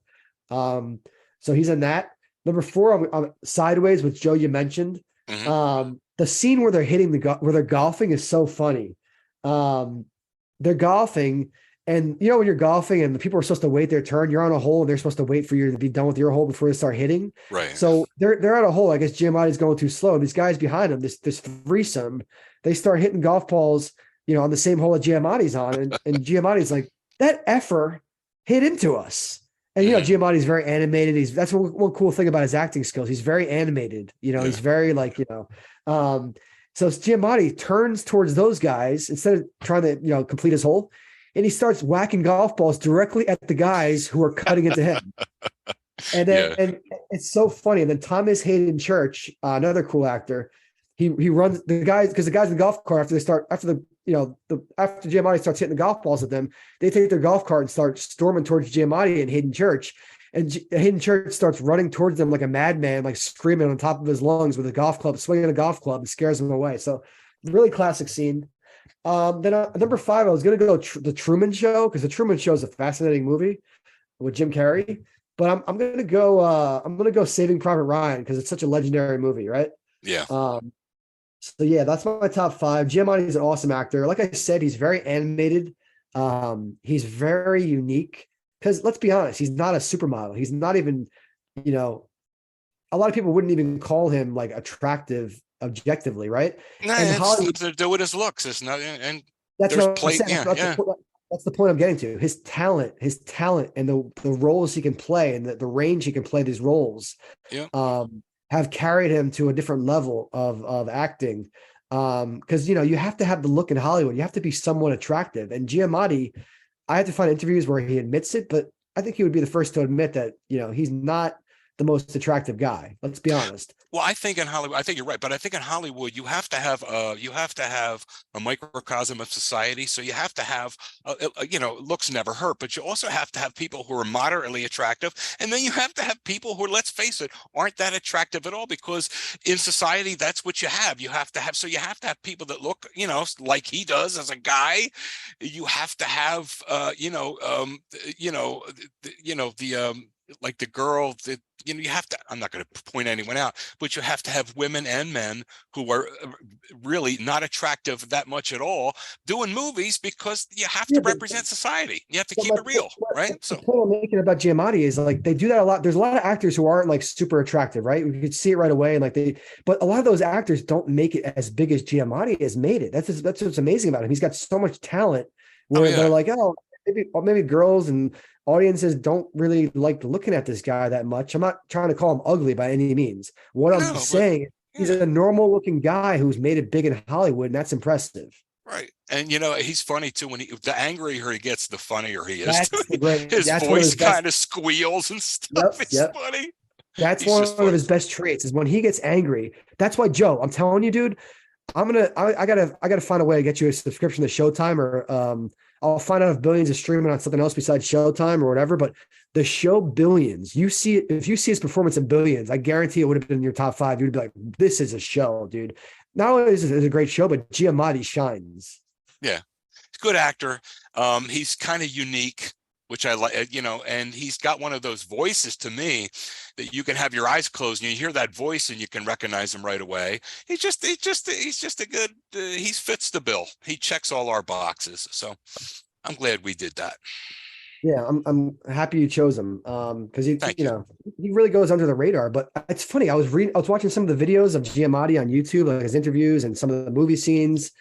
So he's in that. Number 4, I'm Sideways, which Joe, you mentioned. Mm-hmm. The scene where they're golfing is so funny. They're golfing And you know, when you're golfing and the people are supposed to wait their turn, you're on a hole and they're supposed to wait for you to be done with your hole before they start hitting. Right. So they're at a hole. I guess Giamatti's going too slow. These guys behind him, this threesome, they start hitting golf balls, you know, on the same hole that Giamatti's on. And Giamatti's like, that effer hit into us. And you know, Giamatti's very animated. That's one cool thing about his acting skills. He's very animated. You know, he's very like, you know, so Giamatti turns towards those guys instead of trying to, you know, complete his hole. And he starts whacking golf balls directly at the guys who are cutting into him. And then and it's so funny. And then Thomas Hayden Church, another cool actor, he runs the guys, because the guys in the golf cart, after Giamatti starts hitting the golf balls at them, they take their golf cart and start storming towards Giamatti and Hayden Church. And Hayden Church starts running towards them like a madman, like screaming on top of his lungs with a golf club, swinging a golf club, and scares them away. So really classic scene. Then number 5, I was going to go the Truman Show, because the Truman Show is a fascinating movie with Jim Carrey. But I'm going to go Saving Private Ryan, because it's such a legendary movie, right? Yeah. So yeah, that's my top 5. Giamatti is an awesome actor. Like I said, he's very animated. He's very unique, because let's be honest, he's not a supermodel. He's not even, you know, a lot of people wouldn't even call him like attractive objectively, right? No, And it's Hollywood, to do with his looks. It's not, and that's there's what I'm saying. That's the point I'm getting to. His talent, and the roles he can play, and the range he can play these roles, have carried him to a different level of acting. Because you know, you have to have the look in Hollywood. You have to be somewhat attractive. And Giamatti, I have to find interviews where he admits it, but I think he would be the first to admit that, you know, he's not the most attractive guy. Let's be honest. Well, I think in Hollywood, I think you're right, but I think in Hollywood, you have to have a microcosm of society. So you have to have, you know, looks never hurt, but you also have to have people who are moderately attractive, and then you have to have people who, let's face it, aren't that attractive at all, because in society, that's what you have. You have to have people that look, you know, like he does as a guy. You have to have, like the girl that, you know, you have to, I'm not going to point anyone out, but you have to have women and men who are really not attractive that much at all doing movies, because you have to represent society. You have to keep it real, right? So the point I'm making about Giamatti is like, they do that a lot. There's a lot of actors who aren't like super attractive, right? You could see it right away. And like but a lot of those actors don't make it as big as Giamatti has made it. That's what's amazing about him. He's got so much talent where they're like, oh, maybe girls and audiences don't really like looking at this guy that much. I'm not trying to call him ugly by any means. What I'm saying, he's a normal looking guy who's made it big in Hollywood, and that's impressive. Right. And, you know, he's funny too. When the angrier he gets, the funnier he is. His voice kind of squeals and stuff. It's funny. That's one of his best traits, is when he gets angry. That's why, Joe, I'm telling you, dude, I gotta find a way to get you a subscription to Showtime, or I'll find out if Billions is streaming on something else besides Showtime or whatever. But the show Billions, if you see his performance in Billions, I guarantee it would have been in your top 5. You'd be like, this is a show, dude. Not only is it a great show, but Giamatti shines. Yeah, he's a good actor. He's kind of unique, which I like, you know, and he's got one of those voices to me that you can have your eyes closed and you hear that voice and you can recognize him right away. He's just a good, he fits the bill. He checks all our boxes. So I'm glad we did that. Yeah, I'm happy you chose him. Because he really goes under the radar. But it's funny, I was watching some of the videos of Giamatti on YouTube, like his interviews and some of the movie scenes.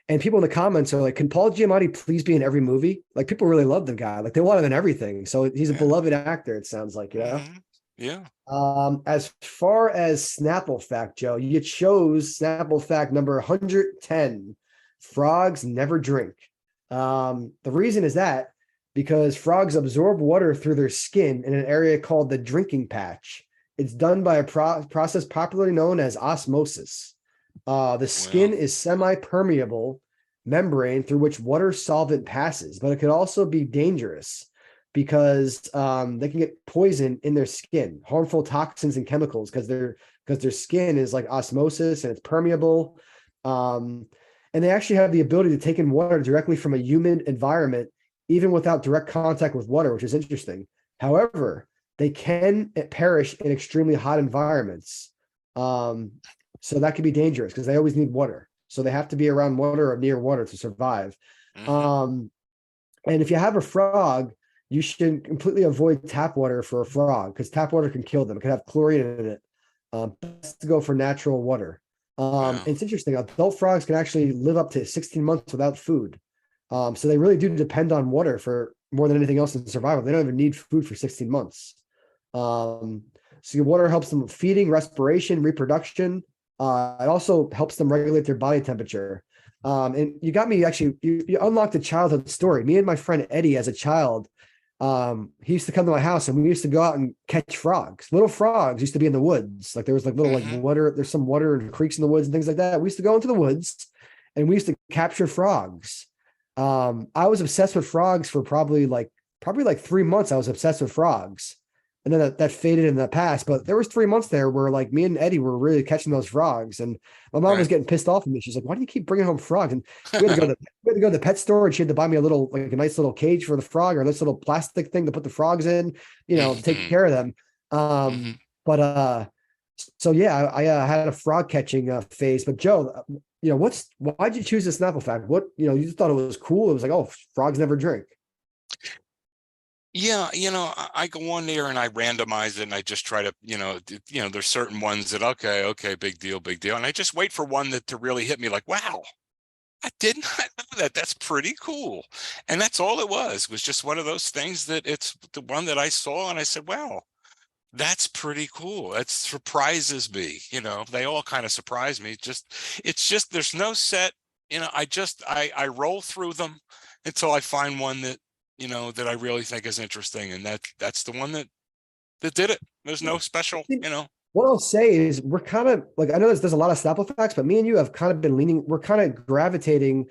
And people in the comments are like, can Paul Giamatti please be in every movie? Like, people really love the guy. Like, they want him in everything. So he's a beloved actor, it sounds like, you know? Yeah. As far as Snapple Fact, Joe, you chose Snapple Fact number 110. Frogs never drink. The reason is that because frogs absorb water through their skin in an area called the drinking patch. It's done by a process popularly known as osmosis. The skin is semi-permeable membrane through which water solvent passes, but it could also be dangerous because they can get poison in their skin, harmful toxins and chemicals, because their skin is like osmosis and it's permeable. And they actually have the ability to take in water directly from a humid environment, even without direct contact with water, which is interesting. However, they can perish in extremely hot environments. So that could be dangerous because they always need water. So they have to be around water or near water to survive. And if you have a frog, you should completely avoid tap water for a frog because tap water can kill them. It can have chlorine in it. Best to go for natural water. Wow. It's interesting. Adult frogs can actually live up to 16 months without food. So they really do depend on water for more than anything else in survival. They don't even need food for 16 months. So your water helps them with feeding, respiration, reproduction. It also helps them regulate their body temperature. And you got me actually, you unlocked a childhood story. Me and my friend Eddie as a child, he used to come to my house and we used to go out and catch frogs. Little frogs used to be in the woods. Like there was like little like water, there's some water and creeks in the woods and things like that. We used to go into the woods and we used to capture frogs. I was obsessed with frogs for probably like 3 months. I was obsessed with frogs. And then that faded in the past, but there was 3 months there where like me and Eddie were really catching those frogs, and my mom was Right. getting pissed off at me. She's like, "Why do you keep bringing home frogs?" And we had to go to the pet store, and she had to buy me a nice little cage for the frog or this little plastic thing to put the frogs in, to take care of them. Mhm. But so yeah, I had a frog catching phase. But Joe, why'd you choose the Snapple Fact? What you just thought it was cool? It was like, oh, frogs never drink. Yeah, I go on there and I randomize it and I just try to, there's certain ones that, okay, big deal. And I just wait for one that to really hit me like, wow, I did not know that. That's pretty cool. And that's all it was just one of those things that it's the one that I saw and I said, wow, that's pretty cool. That surprises me. They all kind of surprise me. It's just, there's no set, I roll through them until I find one that I really think is interesting. And that's the one that did it. There's no special, What I'll say is we're kind of like, I know there's a lot of Snapple Facts, but me and you have kind of been we're kind of gravitating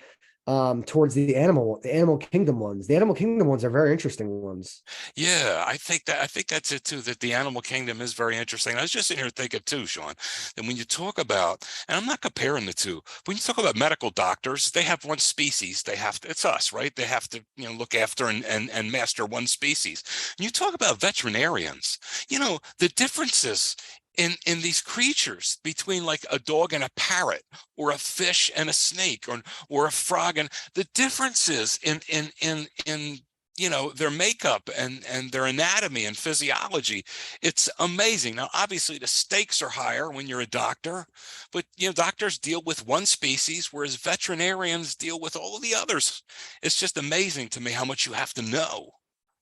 towards the animal kingdom ones. The animal kingdom ones are very interesting ones. Yeah, I think that's it too, that the animal kingdom is very interesting. I was just sitting here thinking too, Sean, that when you talk about, and I'm not comparing the two, when you talk about medical doctors, they have one species. It's us, right? They have to, look after and master one species. And you talk about veterinarians, the differences in these creatures between like a dog and a parrot, or a fish and a snake, or a frog, and the differences in their makeup and their anatomy and physiology. It's amazing. Now obviously the stakes are higher when you're a doctor, but doctors deal with one species, whereas veterinarians deal with all of the others. It's just amazing to me how much you have to know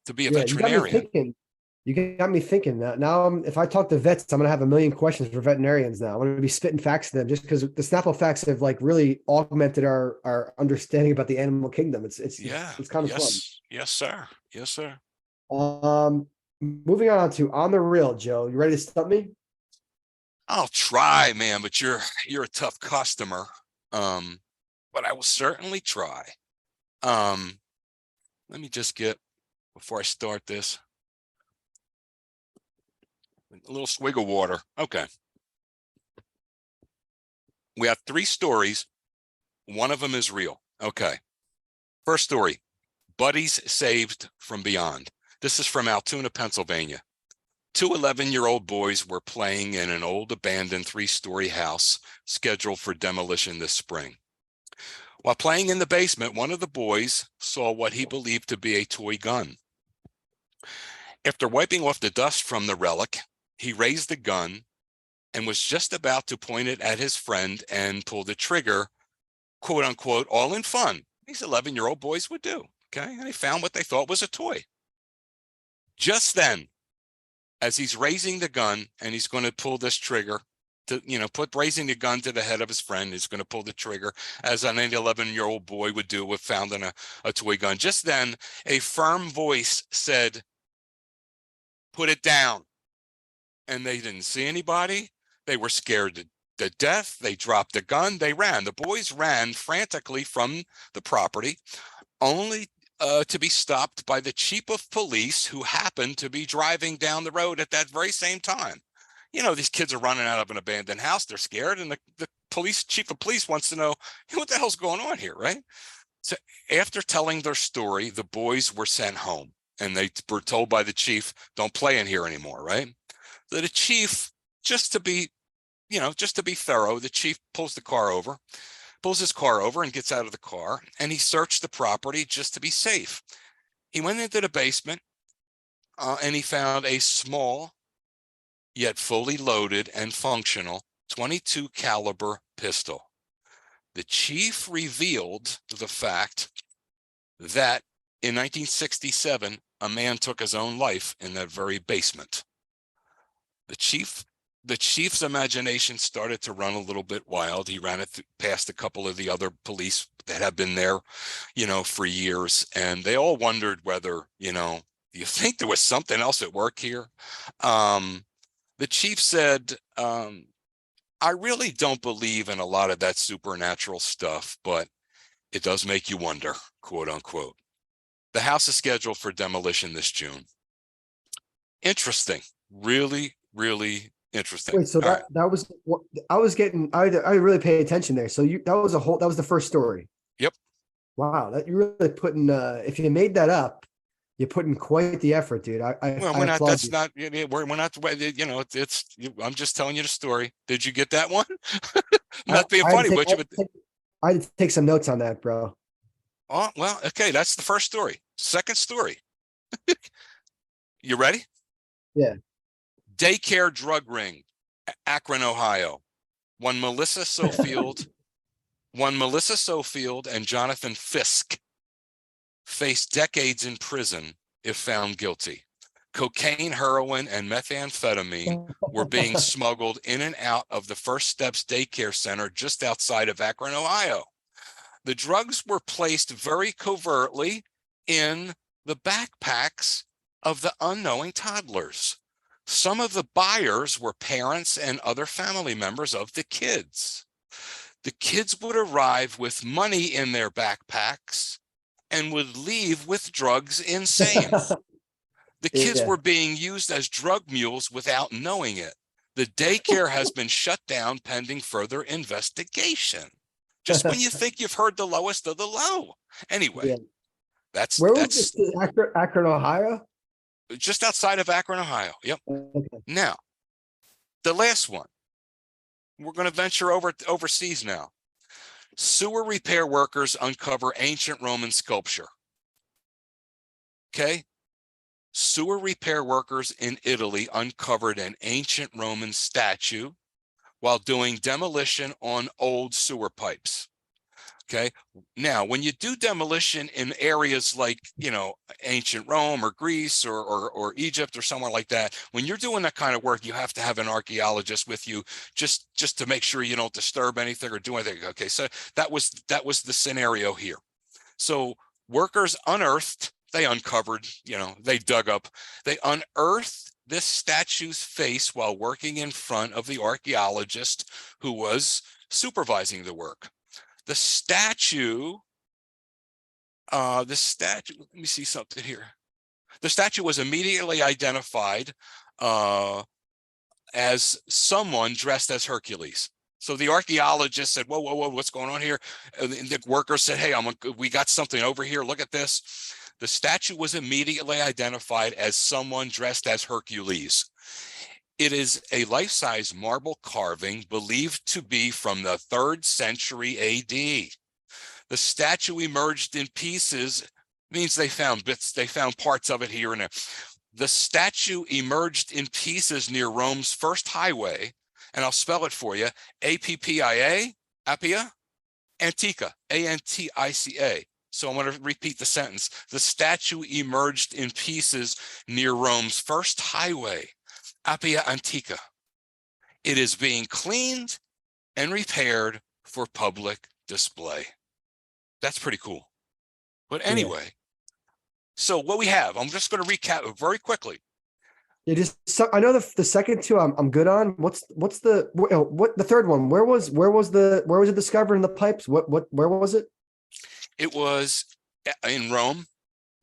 to be a Yeah, you got me veterinarian. thinking. You got me thinking that now. If I talk to vets, I'm gonna have a million questions for veterinarians now. I'm gonna be spitting facts to them just because the Snapple Facts have like really augmented our understanding about the animal kingdom. Yeah. It's kind of fun. Yes, sir. Yes, sir. Moving on the real, Joe. You ready to stump me? I'll try, man, but you're a tough customer. But I will certainly try. Um, Let me just get, before I start this, a little swig of water. Okay. We have 3 stories. One of them is real. Okay. First story, buddies saved from beyond. This is from Altoona, Pennsylvania. 2 11-year-old boys were playing in an old abandoned 3-story house scheduled for demolition this spring. While playing in the basement, one of the boys saw what he believed to be a toy gun. After wiping off the dust from the relic, he raised the gun and was just about to point it at his friend and pull the trigger, quote unquote, all in fun. These 11-year-old boys would do. Okay. And they found what they thought was a toy. Just then, as he's raising the gun and he's going to pull this trigger to, raising the gun to the head of his friend, he's going to pull the trigger as an 11-year-old boy would do if found in a toy gun. Just then, a firm voice said, "Put it down." And they didn't see anybody. They were scared to death. They dropped the gun. They ran. The boys ran frantically from the property, only to be stopped by the chief of police, who happened to be driving down the road at that very same time. These kids are running out of an abandoned house. They're scared. And the chief of police wants to know, what the hell's going on here, right? So after telling their story, the boys were sent home. And they were told by the chief, don't play in here anymore, right? So the chief, just to be thorough, the chief pulls the car over, pulls his car over and gets out of the car, and he searched the property just to be safe. He went into the basement and he found a small yet fully loaded and functional 22 caliber pistol. The chief revealed the fact that in 1967, a man took his own life in that very basement. The chief's imagination started to run a little bit wild. He ran it past a couple of the other police that have been there, for years. And they all wondered whether, do you think there was something else at work here? The chief said, I really don't believe in a lot of that supernatural stuff, but it does make you wonder, quote unquote. The house is scheduled for demolition this June. Interesting. Really, really interesting. Wait, so that was what I was getting. I really pay attention there. So that was the first story. Yep. Wow, that you're really putting. If you made that up, you're putting quite the effort, dude. We're not. That's not. We're not. It's. I'm just telling you the story. Did you get that one? Not being funny, would you? I had to take some notes on that, bro. Oh well, okay. That's the first story. Second story. You ready? Yeah. Daycare drug ring, Akron, Ohio. One Melissa Sofield and Jonathan Fisk faced decades in prison if found guilty. Cocaine, heroin, and methamphetamine were being smuggled in and out of the First Steps Daycare Center just outside of Akron, Ohio. The drugs were placed very covertly in the backpacks of the unknowing toddlers. Some of the buyers were parents and other family members of the kids. The kids would arrive with money in their backpacks and would leave with drugs insane. The kids were being used as drug mules without knowing it. The daycare has been shut down pending further investigation. Just when you think you've heard the lowest of the low. Anyway, that's Akron, Ohio? Just outside of Akron, Ohio. Yep. Okay. Now, the last one. We're going to venture overseas now. Sewer repair workers uncover ancient Roman sculpture. Okay. Sewer repair workers in Italy uncovered an ancient Roman statue while doing demolition on old sewer pipes. Okay. Now, when you do demolition in areas like, ancient Rome or Greece or Egypt or somewhere like that, when you're doing that kind of work, you have to have an archaeologist with you just to make sure you don't disturb anything or do anything. Okay. So that was the scenario here. So workers they uncovered, they unearthed this statue's face while working in front of the archaeologist who was supervising the work. The statue, let me see something here. The statue was immediately identified as someone dressed as Hercules. So the archaeologist said, whoa, what's going on here? And the worker said, hey, we got something over here. Look at this. The statue was immediately identified as someone dressed as Hercules. It is a life-size marble carving believed to be from the 3rd century AD. The statue emerged in pieces, means they found parts of it here and there. The statue emerged in pieces near Rome's first highway, and I'll spell it for you, Appia, Antica, Antica. So I'm going to repeat the sentence. The statue emerged in pieces near Rome's first highway, Appia Antica. It is being cleaned and repaired for public display. That's pretty cool. But anyway, So what we have, I'm just going to recap very quickly. I know the second two I'm good on. What's the third one? Where was it discovered in the pipes? Where was it? It was in Rome.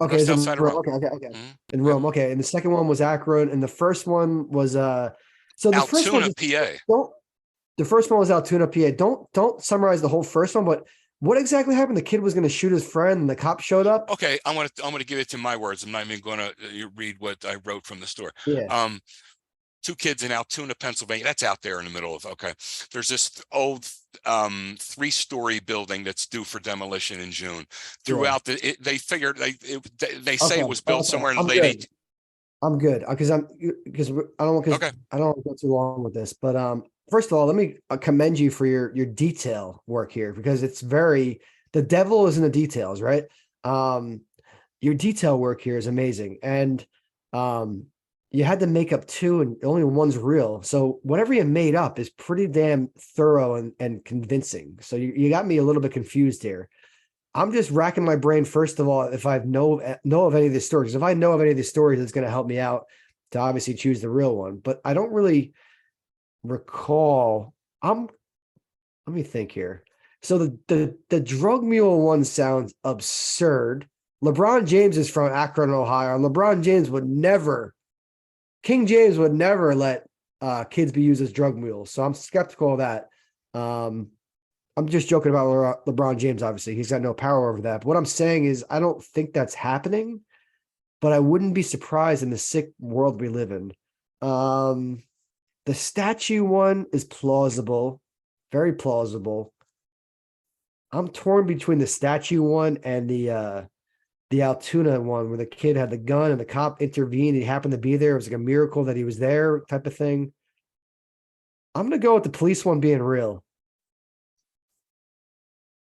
Okay, just outside of Rome. Okay. Mm-hmm. In Rome. Okay, and the second one was Akron, and the first one was so the Altoona, first one, PA. The first one was Altoona, PA. Don't summarize the whole first one, but what exactly happened? The kid was going to shoot his friend, and the cop showed up. Okay, I'm gonna give it to my words. I'm not even going to read what I wrote from the story. Yeah. two kids in Altoona, Pennsylvania. That's out there in the middle of, okay. There's this old 3-story building that's due for demolition in June. Throughout they figured they say it was built somewhere in the late 18th. I'm good because I don't want to go too long with this, but first of all, let me commend you for your detail work here, because it's the devil is in the details, right? Your detail work here is amazing, and you had to make up 2 and only one's real. So whatever you made up is pretty damn thorough and convincing. So you got me a little bit confused here. I'm just racking my brain, first of all, if I know of any of these stories. If I know of any of these stories, it's going to help me out to obviously choose the real one. But I don't really recall. Let me think here. So the drug mule one sounds absurd. LeBron James is from Akron, Ohio, and King James would never let kids be used as drug mules. So I'm skeptical of that. I'm just joking about LeBron James, obviously. He's got no power over that. But what I'm saying is I don't think that's happening, but I wouldn't be surprised in the sick world we live in. The statue one is plausible, very plausible. I'm torn between the statue one and the Altoona one, where the kid had the gun and the cop intervened. He happened to be there. It was like a miracle that he was there, type of thing. I'm going to go with the police one being real.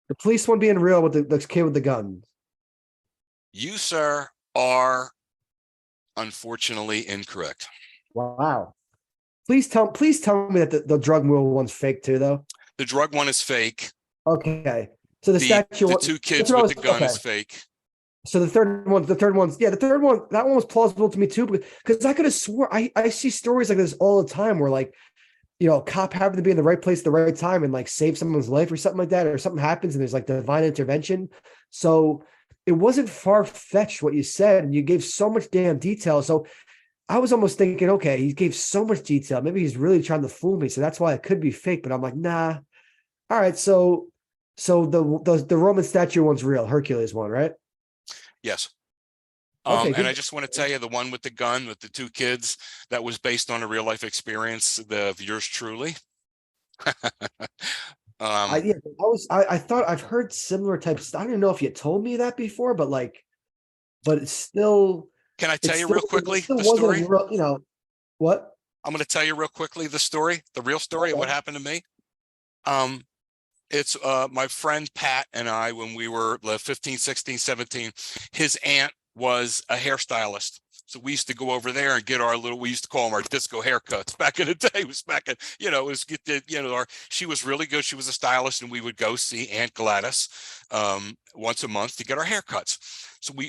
The police one being real with the kid with the gun. You, sir, are unfortunately incorrect. Wow. Please tell me that the drug mule one's fake too, though. The drug one is fake. Okay. So the statue, the 2 kids with the gun is fake. So the third one, that one was plausible to me too, because I could have swore I see stories like this all the time where, like, a cop happened to be in the right place at the right time and like save someone's life or something like that, or something happens and there's like divine intervention. So it wasn't far-fetched what you said, and you gave so much damn detail. So I was almost thinking, okay, he gave so much detail. Maybe he's really trying to fool me. So that's why it could be fake. But I'm like, nah. All right. So the Roman statue one's real. Hercules one, right? Yes. Okay, and I just want to tell you, the one with the gun with the 2 kids, that was based on a real life experience of yours truly. I thought I've heard similar types. I don't know if you told me that before, but it's still. Can I tell you real quickly the story? What? I'm going to tell you real quickly the story, the real story of what happened to me. It's my friend Pat and I, when we were 15, 16, 17, his aunt was a hairstylist. So we used to go over there and get we used to call them our disco haircuts back in the day. It was she was really good. She was a stylist, and we would go see Aunt Gladys once a month to get our haircuts.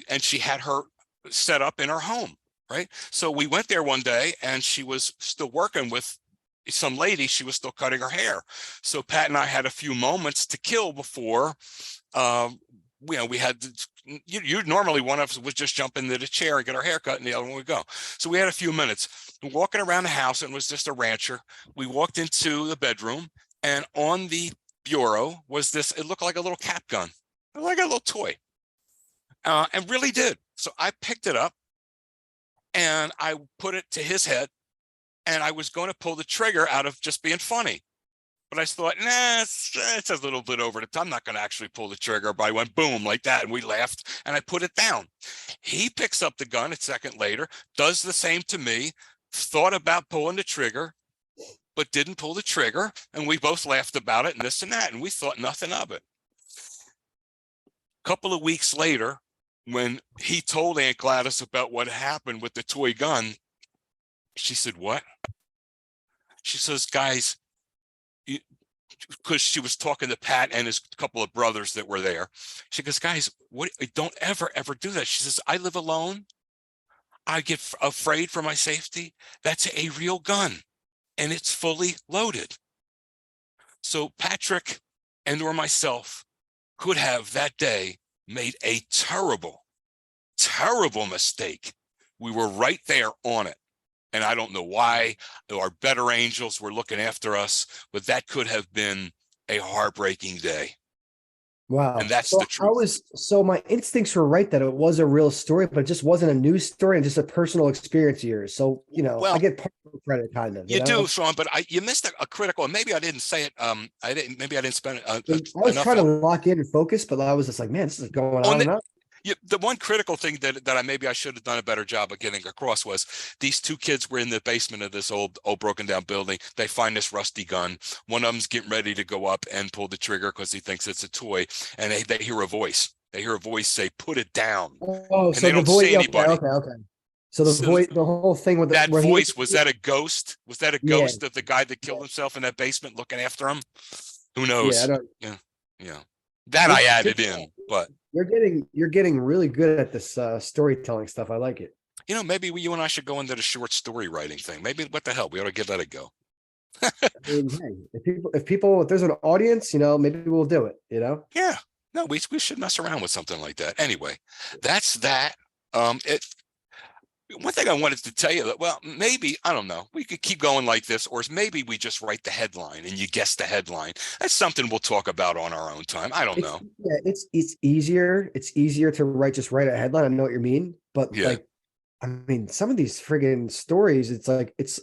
And she had her set up in her home, right? So we went there one day, and she was still working with some lady. She was still cutting her hair. So Pat and I had a few moments to kill before we had you normally one of us would just jump into the chair and get our hair cut, and the other one would go. So we had a few minutes walking around the house, and it was just a rancher. We walked into the bedroom, and on the bureau was this, it looked like a little cap gun, like a little toy, and really did. So I picked it up and I put it to his head, and I was going to pull the trigger out of just being funny. But I thought, nah, it's a little bit over the top. I'm not going to actually pull the trigger. But I went boom like that, and we laughed, and I put it down. He picks up the gun a second later, does the same to me, thought about pulling the trigger, but didn't pull the trigger. And we both laughed about it and this and that, and we thought nothing of it. A couple of weeks later, when he told Aunt Gladys about what happened with the toy gun, she said, what? She says, guys, because she was talking to Pat and his couple of brothers that were there. She goes, guys, don't ever do that. She says, I live alone. I get afraid for my safety. That's a real gun, and it's fully loaded. So Patrick and or myself could have that day made a terrible, terrible mistake. We were right there on it. And I don't know why. Our better angels were looking after us, but that could have been a heartbreaking day. Wow. And that's the truth. So my instincts were right that it was a real story, but it just wasn't a news story and just a personal experience of yours. So, I get credit, kind of, You do, Sean, but you missed a critical, and maybe I didn't say it. Maybe I didn't spend I was enough trying to lock in and focus, but I was just like, man, this is going on and on. the one critical thing that I should have done a better job of getting across was these two kids were in the basement of this old broken down building. They find this rusty gun. One of them's getting ready to go up and pull the trigger because he thinks it's a toy, and they hear a voice. They hear a voice say, "Put it down." Oh, and so they the don't voice. see anybody. Okay. So the voice, the whole thing with that voice, was that a ghost? Was that a ghost of the guy that killed himself in that basement looking after him? Who knows? Yeah, I don't. Yeah. That I added in, but you're getting really good at this storytelling stuff. I like it. Maybe you and I should go into the short story writing thing. Maybe what the hell, we ought to let it go. I mean, hey, if there's an audience, maybe we'll do it. Yeah. No, we should mess around with something like that. Anyway, that's that. One thing I wanted to tell you that, well, maybe, I don't know, we could keep going like this, or maybe we just write the headline and you guess the headline. That's something we'll talk about on our own time. I don't know. Yeah, it's easier. It's easier to write a headline. I know what you mean, but some of these friggin' stories, it's like, it's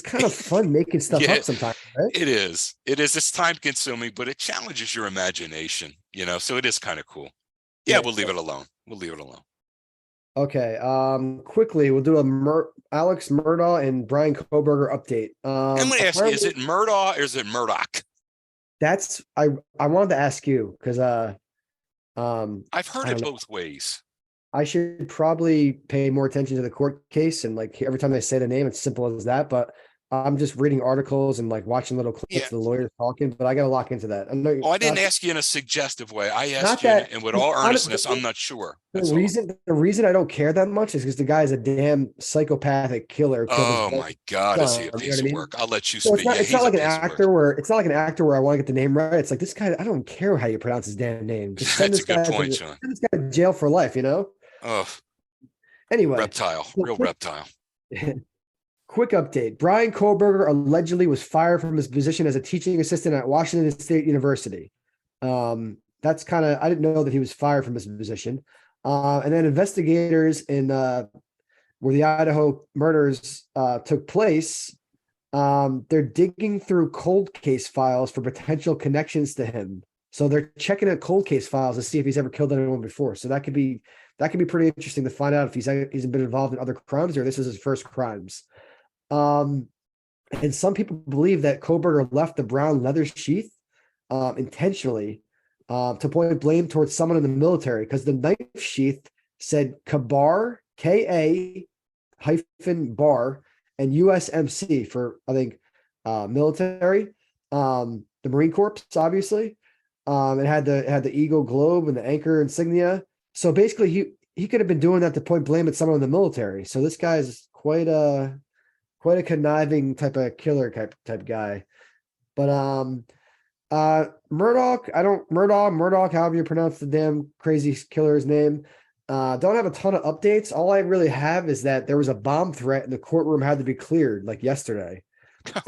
kind of fun making stuff up sometimes, right? It is. It's time consuming, but it challenges your imagination, so it is kind of cool. Yeah, we'll leave it alone. Okay. Quickly, we'll do Alex Murdaugh and Bryan Kohberger update. I'm going to ask you: is it Murdaugh or is it Murdoch? That's I wanted to ask you because I've heard it both ways. I should probably pay more attention to the court case, and like every time they say the name, it's simple as that. But I'm just reading articles and like watching little clips of the lawyers talking, but I got to lock into that. I didn't ask you in a suggestive way. I asked you, and with all earnestness, I'm not sure. The reason I don't care that much is because the guy's a damn psychopathic killer. Oh my God, is he a piece of work? I'll let you speak. It's not like an actor where I want to get the name right. It's like this guy. I don't care how you pronounce his damn name. Just send That's a good point, Sean. Send this guy to jail for life. Oh, anyway, real reptile. Quick update. Bryan Kohberger allegedly was fired from his position as a teaching assistant at Washington State University. That's kind of, I didn't know that he was fired from his position. And then investigators in where the Idaho murders took place, they're digging through cold case files for potential connections to him. So they're checking at cold case files to see if he's ever killed anyone before. So that could be pretty interesting to find out if he's been involved in other crimes or this is his first crimes. And some people believe that Kohberger left the brown leather sheath intentionally to point blame towards someone in the military because the knife sheath said Kabar, Ka-hyphen bar, and USMC for, I think, military, the Marine Corps, obviously. It had the Eagle Globe and the anchor insignia. So basically, he could have been doing that to point blame at someone in the military. So this guy is quite a conniving type of killer type guy. But Murdaugh, however you pronounce the damn crazy killer's name. Don't have a ton of updates. All I really have is that there was a bomb threat and the courtroom had to be cleared like yesterday.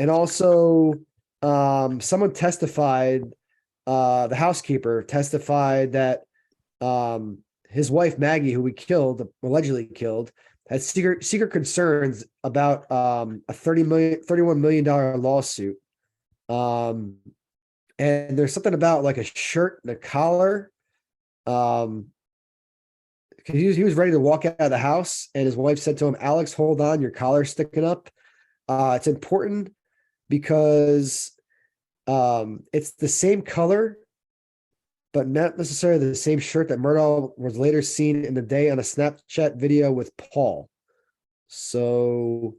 And also someone testified, the housekeeper testified that his wife Maggie, who we allegedly killed, had secret concerns about a $31 million lawsuit. And there's something about like a shirt and a collar. Because he was ready to walk out of the house, and his wife said to him, "Alex, hold on, your collar's sticking up." It's important because it's the same color, but not necessarily the same shirt that Murdaugh was later seen in the day on a Snapchat video with Paul. So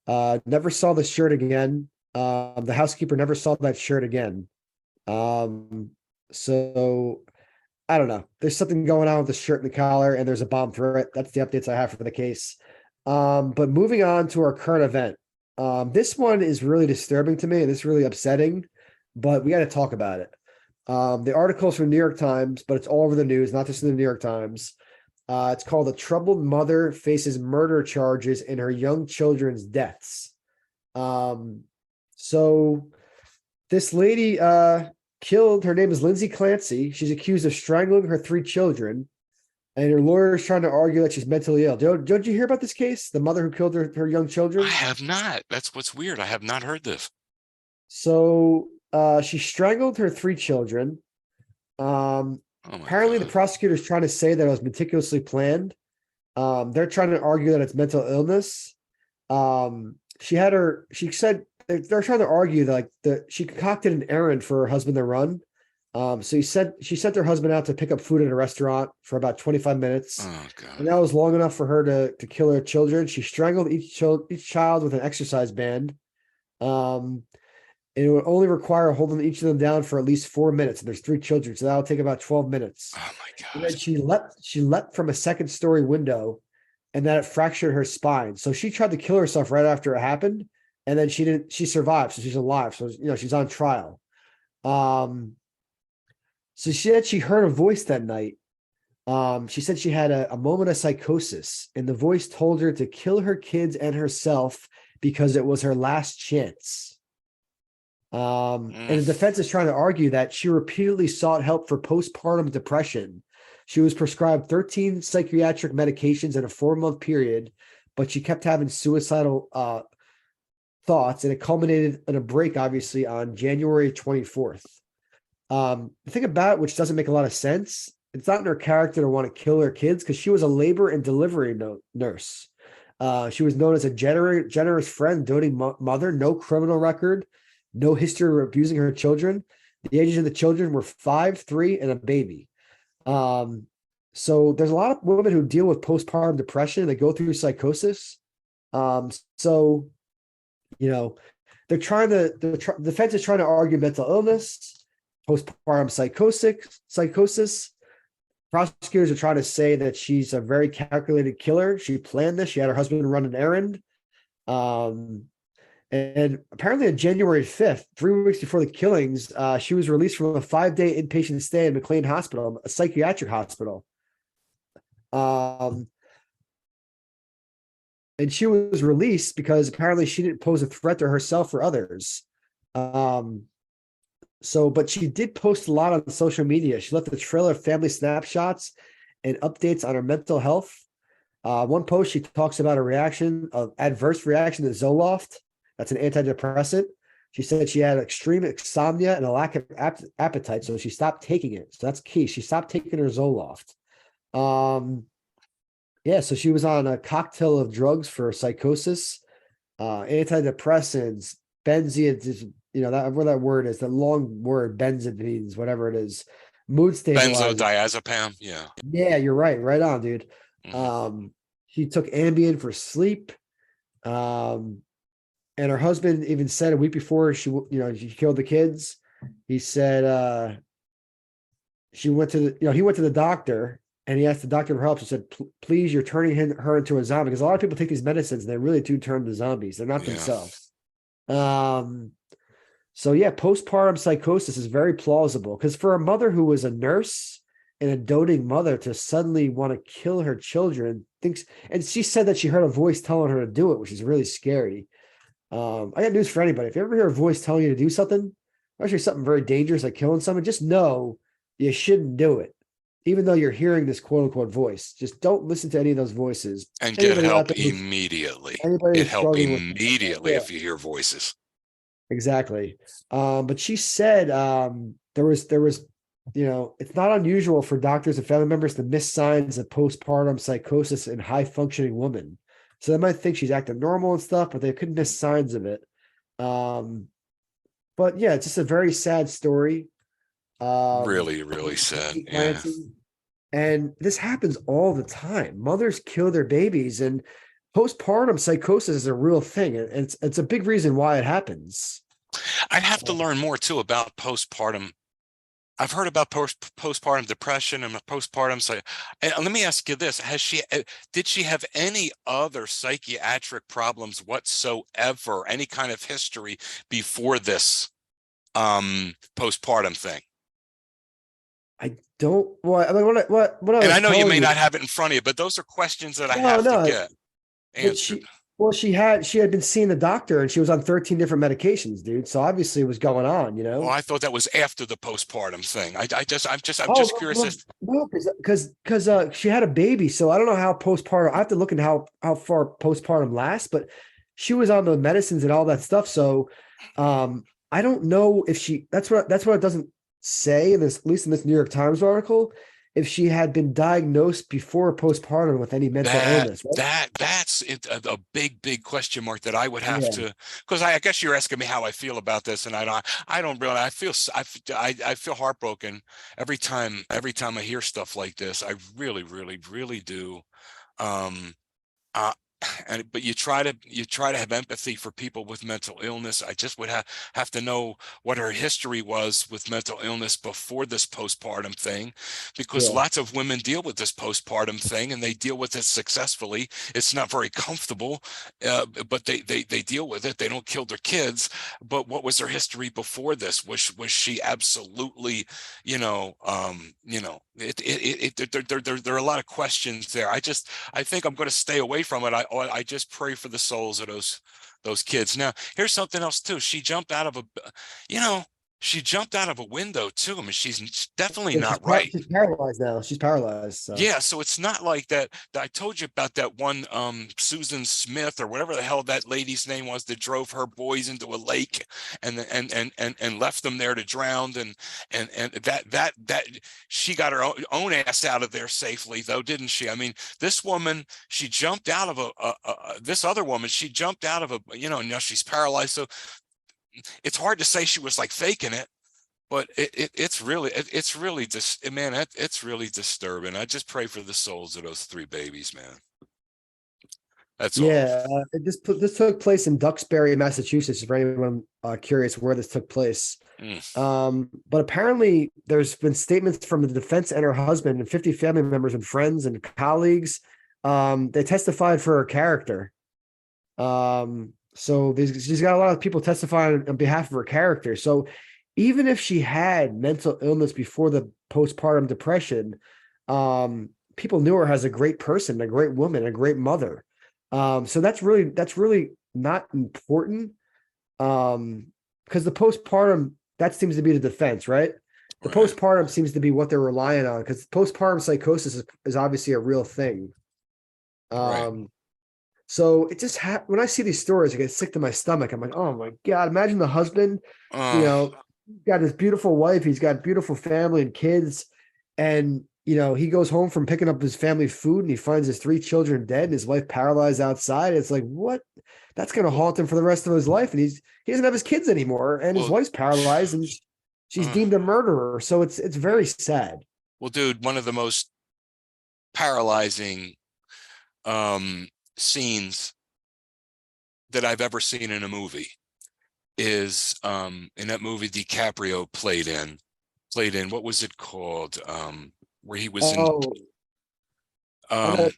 never saw the shirt again. The housekeeper never saw that shirt again. So I don't know. There's something going on with the shirt and the collar, and there's a bomb threat. That's the updates I have for the case. But moving on to our current event. This one is really disturbing to me, and it's really upsetting, but we got to talk about it. The article's from New York Times, but it's all over the news, not just in the New York Times. It's called "A Troubled Mother Faces Murder Charges in Her Young Children's Deaths." So this lady killed, her name is Lindsay Clancy. She's accused of strangling her 3 children. And her lawyer is trying to argue that she's mentally ill. Don't you hear about this case? The mother who killed her young I children? have not. That's what's weird. I have not heard this. So she strangled her three children. Oh my Apparently, the God. prosecutor's trying to say that it was meticulously planned. They're trying to argue that it's mental illness. She said they're trying to argue that she concocted an errand for her husband to run. So she sent her husband out to pick up food at a restaurant for about 25 minutes. Oh And God. that was long enough for her to kill her children. She strangled each child with an exercise band. Um, and it would only require holding each of them down for at least 4 minutes. And there's three children, so that'll take about 12 minutes. Oh my And God. then she leapt from a second story window, and that it fractured her spine. So she tried to kill herself right after it happened, and then she survived, so she's alive. So she's on trial. So she said she heard a voice that night. She said she had a moment of psychosis, and the voice told her to kill her kids and herself because it was her last chance. And the defense is trying to argue that she repeatedly sought help for postpartum depression. She was prescribed 13 psychiatric medications in a 4-month period, but she kept having suicidal thoughts, and it culminated in a break, obviously, on January 24th. The thing about it, which doesn't make a lot of sense, it's not in her character to want to kill her kids because she was a labor and delivery nurse. She was known as a generous friend, doting mother, no criminal record, no history of abusing her children. The ages of the children were 5, 3, and a baby. So there's a lot of women who deal with postpartum depression. They go through psychosis. So they're trying to the defense is trying to argue mental illness, postpartum psychosis. Prosecutors are trying to say that she's a very calculated killer. She planned this. She had her husband run an errand. And apparently on January 5th, 3 weeks before the killings, she was released from a 5-day inpatient stay in McLean Hospital, a psychiatric hospital. And she was released because apparently she didn't pose a threat to herself or others. But she did post a lot on social media. She left a trailer of family snapshots and updates on her mental health. One post, she talks about adverse reaction to Zoloft. That's an antidepressant. She said she had extreme insomnia and a lack of appetite, so she stopped taking it. So that's key. She stopped taking her Zoloft. So she was on a cocktail of drugs for psychosis, antidepressants, benzodiazepines, where that word is, the long word, benzodiazepines, whatever it is, mood stabilizers. Benzodiazepam. Yeah. Yeah, you're right. Right on, dude. Mhm. She took Ambien for sleep. And her husband even said a week before she killed the kids, he said he went to the doctor and he asked the doctor for help. She said, please, you're turning her into a zombie, because a lot of people take these medicines and they really do turn to zombies. They're not themselves. So yeah, postpartum psychosis is very plausible, because for a mother who was a nurse and a doting mother to suddenly want to kill her children, and she said that she heard a voice telling her to do it, which is really scary. I got news for anybody. If you ever hear a voice telling you to do something, especially something very dangerous like killing someone, just know you shouldn't do it. Even though you're hearing this quote unquote voice, just don't listen to any of those voices. And get help immediately. Get help immediately if you hear voices. Exactly. But she said there was it's not unusual for doctors and family members to miss signs of postpartum psychosis in high functioning women. So they might think she's acting normal and stuff, but they could miss signs of it. But yeah, it's just a very sad story. Really, really sad. Yeah. And this happens all the time. Mothers kill their babies, and postpartum psychosis is a real thing. And it's a big reason why it happens. I'd have to learn more too about postpartum. I've heard about postpartum depression and postpartum. And let me ask you this: did she have any other psychiatric problems whatsoever? Any kind of history before this postpartum thing? I don't. What I and I know you may not have it in front of you, but those are questions that I have to get answered. Well, she had been seeing the doctor and she was on 13 different medications, dude. So obviously it was going on, you Oh, know? I thought that was after the postpartum thing. I'm Oh just curious no, as no, because she had a baby, so I don't know how postpartum. I have to look into how far postpartum lasts, but she was on the medicines and all that stuff. So, I don't know if she. That's what it doesn't say in this, at least in this New York Times article, if she had been diagnosed before postpartum with any mental illness. Right? that's a big question mark that I would have Yeah, to, because I guess you're asking me how I feel about this, and I don't really, I feel heartbroken every time I hear stuff like this. I really do. Um, uh, but you try to have empathy for people with mental illness. I just would have to know what her history was with mental illness before this postpartum thing, because yeah, lots of women deal with this postpartum thing and they deal with it successfully. It's not very comfortable, but they deal with it. They don't kill their kids. But what was her history before this? Was she absolutely, there are a lot of questions there. I think I'm going to stay away from it. I just pray for the souls of those kids. Now, here's something else too. You know, she jumped out of a window too. I mean, she's definitely yeah. not right. She's paralyzed now. She's paralyzed. So Yeah, so it's not like that I told you about that one Susan Smith or whatever the hell that lady's name was that drove her boys into a lake and left them there to drown, and that she got her own ass out of there safely though, didn't she? I mean, this woman, she jumped out of this other woman, she jumped out of now she's paralyzed, so it's hard to say she was like faking it, but it's really disturbing. I just pray for the souls of those three babies, man. That's all. yeah, this took place in Duxbury, Massachusetts. For anyone curious where this took place. Mm. But apparently there's been statements from the defense and her husband and 50 family members and friends and colleagues. They testified for her character. So she's got a lot of people testifying on behalf of her character. So even if she had mental illness before the postpartum depression, people knew her as a great person, a great woman, a great mother. So that's really not important. Because the postpartum, that seems to be the defense, right? The Right. postpartum seems to be what they're relying on, because postpartum psychosis is obviously a real thing. Right. So it just when I see these stories, I get sick to my stomach. I'm like, oh my God, imagine the husband, you Uh, know, got his beautiful wife, he's got beautiful family and kids, and he goes home from picking up his family food and he finds his three children dead and his wife paralyzed outside. It's like, what? That's gonna haunt him for the rest of his life. And he doesn't have his kids anymore, and his well, wife's paralyzed and she's uh, deemed a murderer. So it's very sad. well, dude, one of the most paralyzing scenes that I've ever seen in a movie is in that movie DiCaprio played in what was it called? Where he was in Oh, I um know.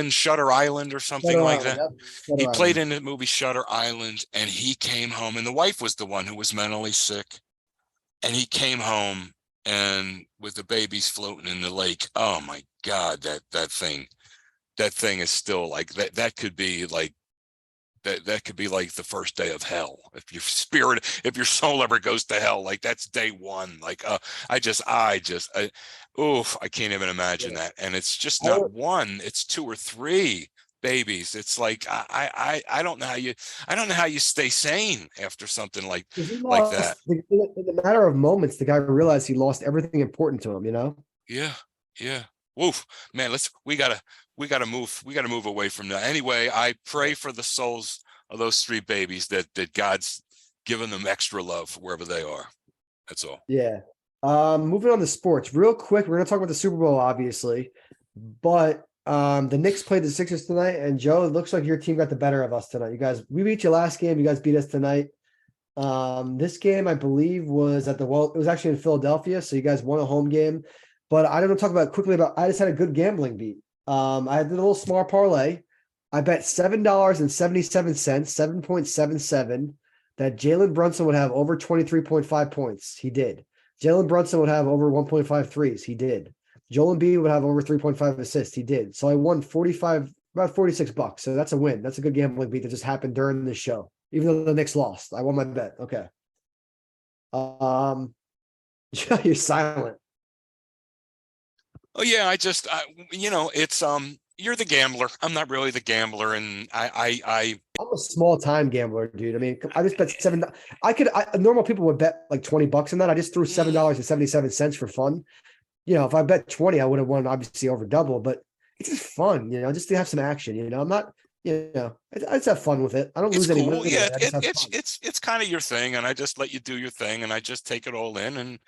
Shutter Island or something Shutter like Island. that. Yep. He Shutter played Island. in the movie Shutter Island, and he came home, and the wife was the one who was mentally sick, and he came home and with the babies floating in the lake. Oh my God, that thing is still like that could be like that could be like the first day of hell. If your soul ever goes to hell, like that's day one. Like I can't even imagine Yeah. that. And it's just I, not one, it's two or three babies. It's like I don't know how you stay sane after something like Because he that. lost in the matter of moments, the guy realized he lost everything important to him, you know? Yeah, yeah. Woof, man. We gotta move away from that. Anyway, I pray for the souls of those three babies that God's given them extra love wherever they are. That's all. Yeah. Moving on to sports, real quick. We're gonna talk about the Super Bowl, obviously, but the Knicks played the Sixers tonight, and Joe, it looks like your team got the better of us tonight. We beat you last game. You guys beat us tonight. This game, I believe, was it was actually in Philadelphia, so you guys won a home game. But I don't want to talk about quickly about. I just had a good gambling beat. I did a little smart parlay. I bet $7.77, 7.77, that Jalen Brunson would have over 23.5 points. He did. Jalen Brunson would have over 1.5 threes. He did. Joel Embiid would have over 3.5 assists. He did. So I won about $46. So that's a win. That's a good gambling beat that just happened during the show. Even though the Knicks lost, I won my bet. Okay. You're silent. Oh yeah, it's you're the gambler. I'm not really the gambler, and I'm a small time gambler, dude. I mean, I just bet normal people would bet like $20 on that. I just threw $7.77 for fun. If I bet 20, I would have won obviously over double, but it's just fun, just to have some action. I'm not, I just have fun with it. I don't it's lose any cool. money. Yeah, I just have fun. it's kind of your thing, and I just let you do your thing, and I just take it all in, and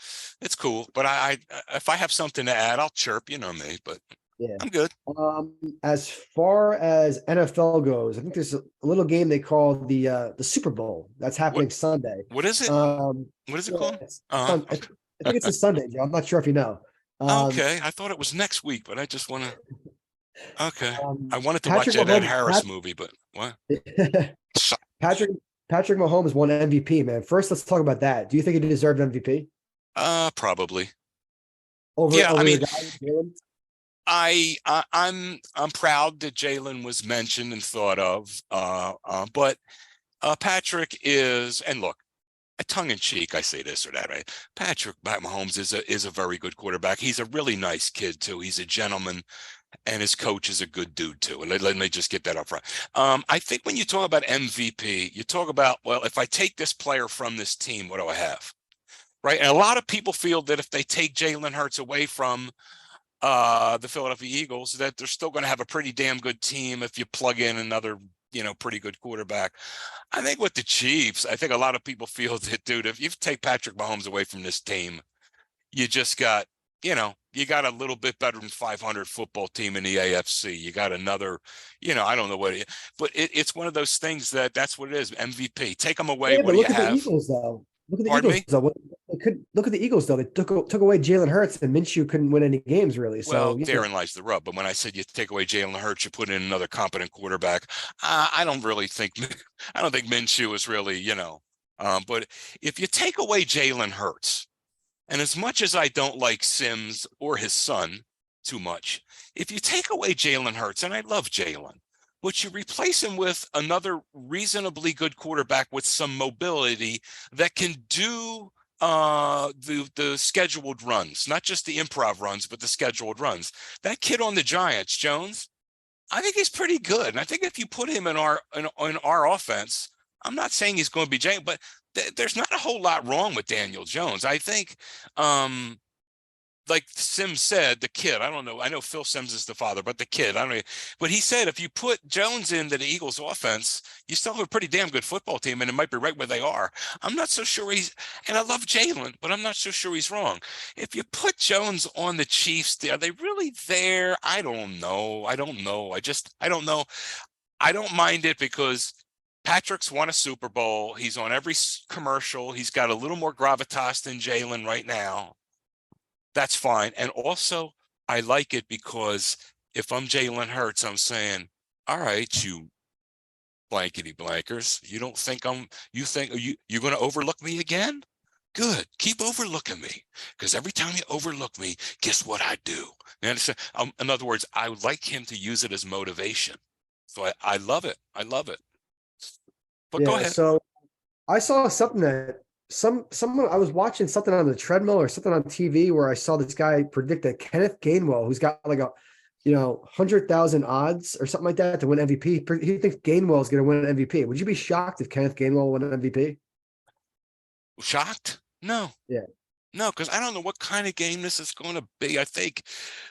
it's cool. But I if I have something to add, I'll chirp. You know me, but Yeah. I'm good. As far as NFL goes, I think there's a little game they call the Super Bowl that's happening Sunday. What is it? What is it called? I think it's a Sunday, Joe. I'm not sure if you know. Okay, I thought it was next week, but I just want to. Okay, I wanted to Patrick watch that Ed Mahomes, Harris movie, but what? Patrick Mahomes won MVP, man. First, let's talk about that. Do you think he deserved MVP? Probably. Over I mean, the guy, Jalen? I'm proud that Jalen was mentioned and thought of. But Patrick is, and look, tongue in cheek, I say this or that, right? Patrick Mahomes is a very good quarterback. He's a really nice kid too. He's a gentleman, and his coach is a good dude too. And let me just get that up front. I think when you talk about MVP, you talk about, well, if I take this player from this team, what do I have? Right. And a lot of people feel that if they take Jalen Hurts away from the Philadelphia Eagles, that they're still going to have a pretty damn good team if you plug in another, pretty good quarterback. I think with the Chiefs, I think a lot of people feel that, dude, if you take Patrick Mahomes away from this team, you just got, you got a little bit better than 500 football team in the AFC. You got another, I don't know but it's one of those things that's what it is. MVP. Take them away. Yeah, what but do you look at have? the Eagles, though. Look at the Pardon Eagles, me? though. Look at the Eagles, though. They took away Jalen Hurts, and Minshew couldn't win any games, really. Well, So, therein lies the rub. But when I said you take away Jalen Hurts, you put in another competent quarterback. I don't really think, I don't think Minshew is really, but if you take away Jalen Hurts, and as much as I don't like Sims or his son too much, if you take away Jalen Hurts, and I love Jalen, but you replace him with another reasonably good quarterback with some mobility that can do the scheduled runs, not just the improv runs, but the scheduled runs. That kid on the Giants, Jones, I think he's pretty good. And I think if you put him in our offense, I'm not saying he's going to be Jalen, but there's not a whole lot wrong with Daniel Jones. I think, like Sims said, the kid, I don't know. I know Phil Sims is the father, but the kid, I don't know. But he said, if you put Jones into the Eagles offense, you still have a pretty damn good football team, and it might be right where they are. I'm not so sure and I love Jalen, but I'm not so sure he's wrong. If you put Jones on the Chiefs, are they really there? I don't know. I don't know. I don't know. I don't mind it because Patrick's won a Super Bowl. He's on every commercial. He's got a little more gravitas than Jalen right now. That's fine. And also, I like it because if I'm Jalen Hurts, I'm saying, all right, you blankety blankers, you're going to overlook me again? Good. Keep overlooking me. Because every time you overlook me, guess what I do? You understand? In other words, I would like him to use it as motivation. So I love it. I love it. But go ahead. So I saw something that someone I was watching something on the treadmill or something on TV where I saw this guy predict that Kenneth Gainwell, who's got like 100,000 odds or something like that to win MVP. He thinks Gainwell is going to win an MVP. Would you be shocked if Kenneth Gainwell won an MVP? Shocked? No. Yeah. No, because I don't know what kind of game this is going to be. I think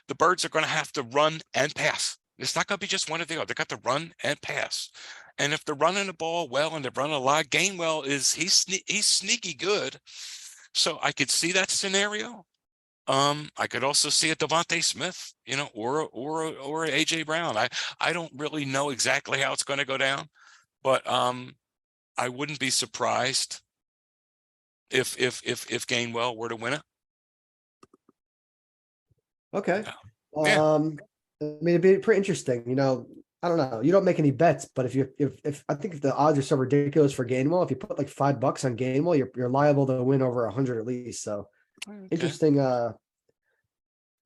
the Birds are going to have to run and pass. It's not going to be just one or the other. They got to run and pass. And if they're running the ball well and they're running a lot, Gainwell he's sneaky good. So I could see that scenario. I could also see a Devontae Smith, or AJ Brown. I don't really know exactly how it's going to go down, but I wouldn't be surprised if Gainwell were to win it. Okay. Yeah. I mean, it'd be pretty interesting. I don't know. You don't make any bets, but if I think if the odds are so ridiculous for Gainwell, if you put like $5 on Gainwell, you're liable to win over 100 at least. So Okay.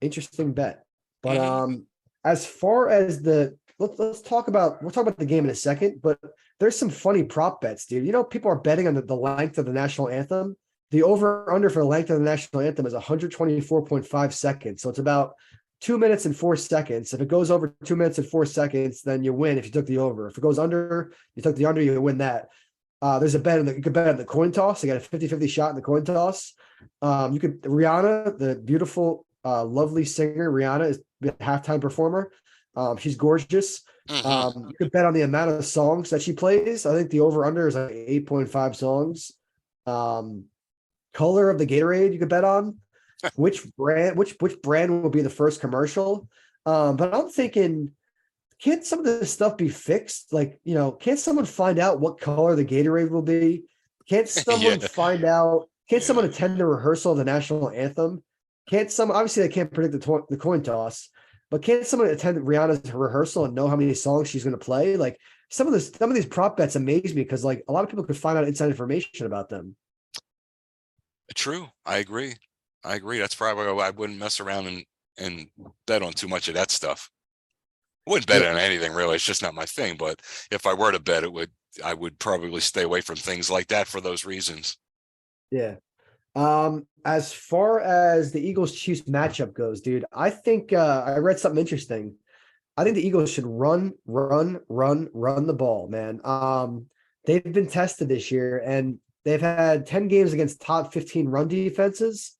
interesting bet. But as far as the let's talk about we'll talk about the game in a second, but there's some funny prop bets, dude. You know, people are betting on the length of the national anthem. The over under for the length of the national anthem is 124.5 seconds. So it's about 2 minutes and 4 seconds. If it goes over 2 minutes and 4 seconds, then you win if you took the over. If it goes under, you took the under, you win that. There's a bet you could bet on the coin toss. You got a 50-50 shot in the coin toss. You could Rihanna, the beautiful, lovely singer, Rihanna is the halftime performer. She's gorgeous. Mhm. You could bet on the amount of songs that she plays. I think the over under is like 8.5 songs. Color of the Gatorade you could bet on. Which brand will be the first commercial. But I'm thinking, can't some of this stuff be fixed? Like, can't someone find out what color the Gatorade will be? Can't Yeah, someone find out? Can't yeah. someone attend a rehearsal of the national anthem? Can't some obviously they can't predict the coin toss, but can't someone attend Rihanna's rehearsal and know how many songs she's going to play? Like some of these prop bets amaze me because like a lot of people could find out inside information about them. True. I agree. I agree. That's probably why I wouldn't mess around and bet on too much of that stuff. I wouldn't bet Yeah, on anything really. It's just not my thing. But if I were to bet, I would probably stay away from things like that for those reasons. yeah. As far as the Eagles Chiefs matchup goes, dude, I think I read something interesting. I think the Eagles should run the ball, man. They've been tested this year and they've had 10 games against top 15 run defenses,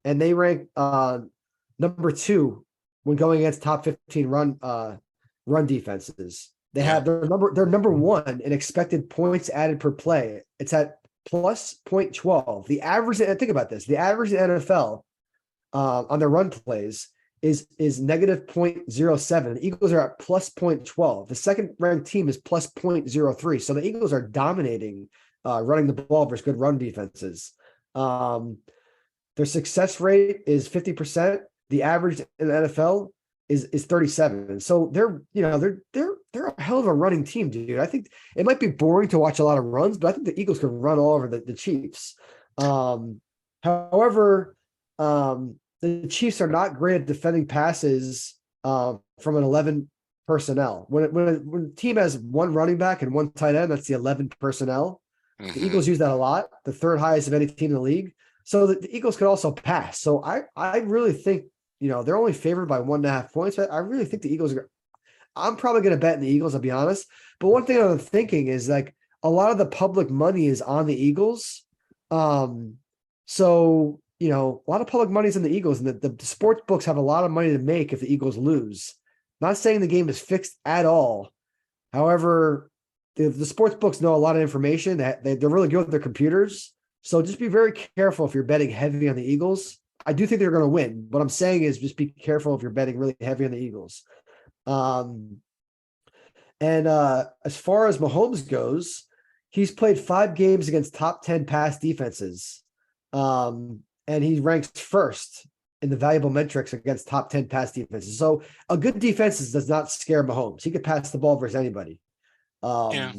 and they rank number 2 when going against top 15 run defenses. Yeah. They're number 1 in expected points added per play. It's at plus 0.12. The average, and think about this, the average in NFL on their run plays is negative 0.07. The Eagles are at plus 0.12. The second ranked team is plus 0.03. So the Eagles are dominating running the ball versus good run defenses. Their success rate is 50%. The average in the NFL is 37. So they're a hell of a running team, dude. I think it might be boring to watch a lot of runs, but I think the Eagles could run all over the Chiefs. However, the Chiefs are not great at defending passes from an 11 personnel. When a team has one running back and one tight end, that's the 11 personnel. The Hmm. Eagles use that a lot, the third highest of any team in the league. So the Eagles could also pass. So I really think, they're only favored by 1.5 points, but I really think the Eagles I'm probably going to bet in the Eagles, I'll be honest. But one thing I'm thinking is like a lot of the public money is on the Eagles. So, a lot of public money is in the Eagles, and the sports books have a lot of money to make if the Eagles lose. Not saying the game is fixed at all. However, the sports books know a lot of information. They're really good with their computers. So just be very careful if you're betting heavy on the Eagles. I do think they're going to win. What I'm saying is just be careful if you're betting really heavy on the Eagles. Um, and as far as Mahomes goes, he's played 5 games against top 10 pass defenses. And he ranks first in the valuable metrics against top 10 pass defenses. So a good defense does not scare Mahomes. He could pass the ball versus anybody. Yeah.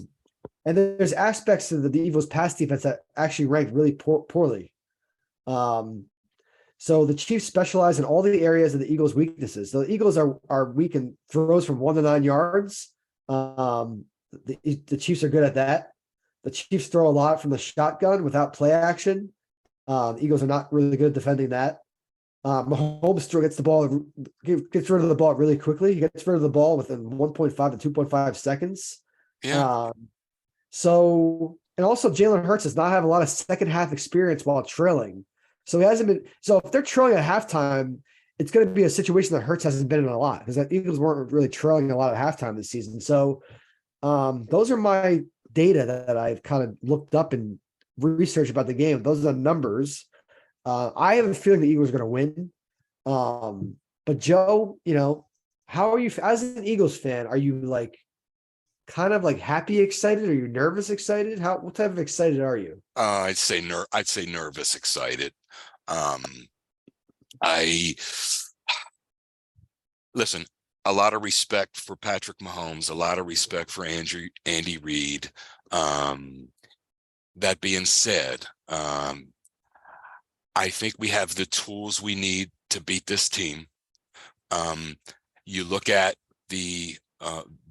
And then there's aspects of the Eagles pass defense that actually ranked really poorly. So the Chiefs specialize in all the areas of the Eagles' weaknesses. So the Eagles are weak in throws from 1 to 9 yards. The Chiefs are good at that. The Chiefs throw a lot from the shotgun without play action. The Eagles are not really good at defending that. Mahomes gets rid of the ball really quickly. He gets rid of the ball within 1.5 to 2.5 seconds. Yeah. And also Jalen Hurts does not have a lot of second half experience while trailing. So he hasn't been. So if they're trailing at halftime, it's going to be a situation that Hurts hasn't been in a lot because the Eagles weren't really trailing a lot at halftime this season. So those are my data that I've kind of looked up and researched about the game. Those are the numbers. I have a feeling the Eagles are going to win. But Joe, how are you as an Eagles fan? Are you like kind of like happy excited? Are you nervous excited? What type of excited are you? I'd say nervous excited. Um, I listen, a lot of respect for Patrick Mahomes, a lot of respect for Andy Reid. That being said, I think we have the tools we need to beat this team. You look at the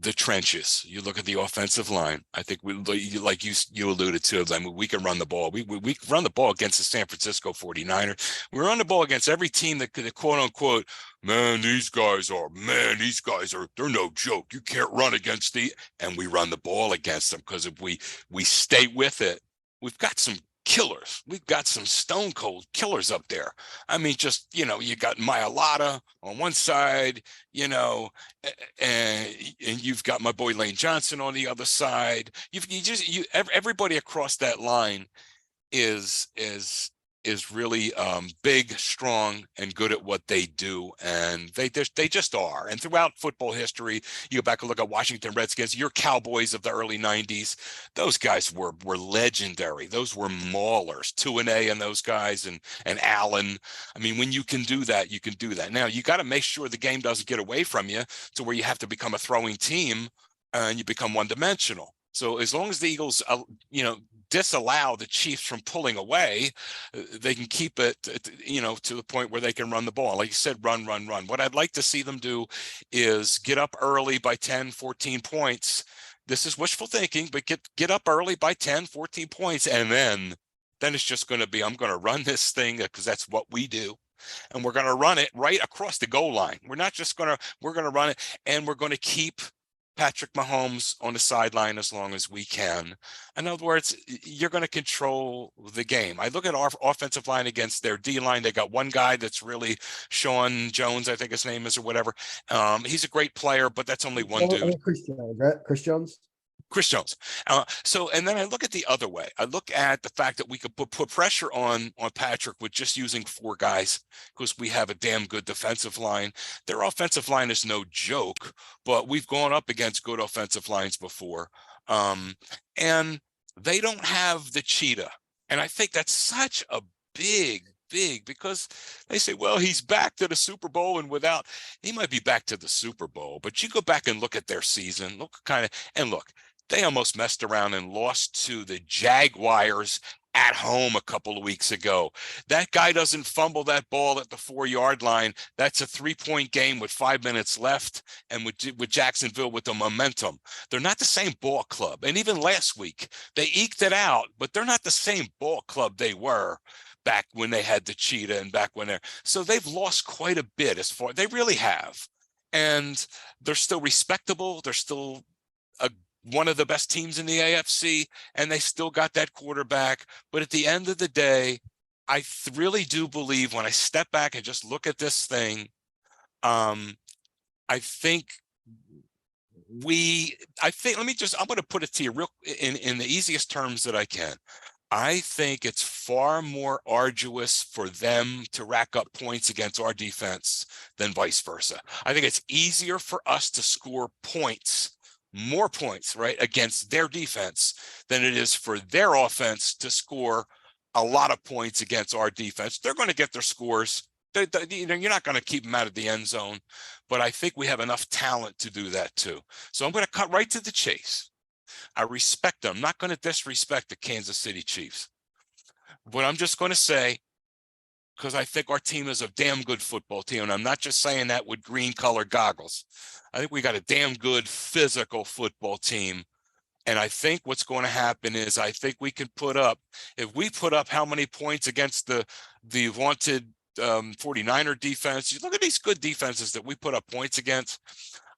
the trenches. You look at the offensive line. I think like you alluded to, I mean, we can run the ball. We can run the ball against the San Francisco 49ers. We run the ball against every team that could, quote unquote, these guys are, they're no joke. You can't run against and we run the ball against them, because if we stay with it, we've got some killers. We've got some stone cold killers up there. I mean, just, you got Mailata on one side, and you've got my boy Lane Johnson on the other side. Everybody across that line is really big, strong, and good at what they do, and they just are. And throughout football history, you go back and look at Washington Redskins, your Cowboys of the early '90s. Those guys were legendary. Those were maulers, 2-A, and those guys, and Allen. I mean, when you can do that, you can do that. Now you got to make sure the game doesn't get away from you to where you have to become a throwing team and you become one-dimensional. So as long as the Eagles, disallow the Chiefs from pulling away, they can keep it, to the point where they can run the ball. Like you said, run. What I'd like to see them do is get up early by 10, 14 points. This is wishful thinking, but get up early by 10, 14 points. And then it's just going to be, I'm going to run this thing because that's what we do. And we're going to run it right across the goal line. We're going to run it, and we're going to keep Patrick Mahomes on the sideline as long as we can. In other words, you're going to control the game. I look at our offensive line against their D line. They got one guy that's really Sean Jones, I think his name is, or whatever. He's a great player, but that's only one dude. Chris Jones, right? Chris Jones. And then I look at the other way. I look at the fact that we could put pressure on Patrick with just using 4 guys, because we have a damn good defensive line. Their offensive line is no joke, but we've gone up against good offensive lines before. And they don't have the cheetah. And I think that's such a big, because they say, well, he's back to the Super Bowl, and he might be back to the Super Bowl, but you go back and look at their season, look, they almost messed around and lost to the Jaguars at home a couple of weeks ago. That guy doesn't fumble that ball at the 4-yard line. That's a 3-point game with 5 minutes left, and with Jacksonville with the momentum. They're not the same ball club. And even last week, they eked it out, but they're not the same ball club they were back when they had the cheetah and back when so they've lost quite a bit they really have. And they're still respectable. They're still one of the best teams in the AFC, and they still got that quarterback. But at the end of the day, I really do believe, when I step back and just look at this thing, I think I'm going to put it to you in the easiest terms that I can. I think it's far more arduous for them to rack up points against our defense than vice versa. I think it's easier for us to score more points, right, against their defense than it is for their offense to score a lot of points against our defense. They're going to get their scores. You're not going to keep them out of the end zone, but I think we have enough talent to do that too. So I'm going to cut right to the chase. I respect them. I'm not going to disrespect the Kansas City Chiefs, but I'm just going to say, because I think our team is a damn good football team, and I'm not just saying that with green colored goggles. I think we got a damn good physical football team. And I think what's going to happen is, I think we can if we put up how many points against the vaunted 49er defense. You look at these good defenses that we put up points against.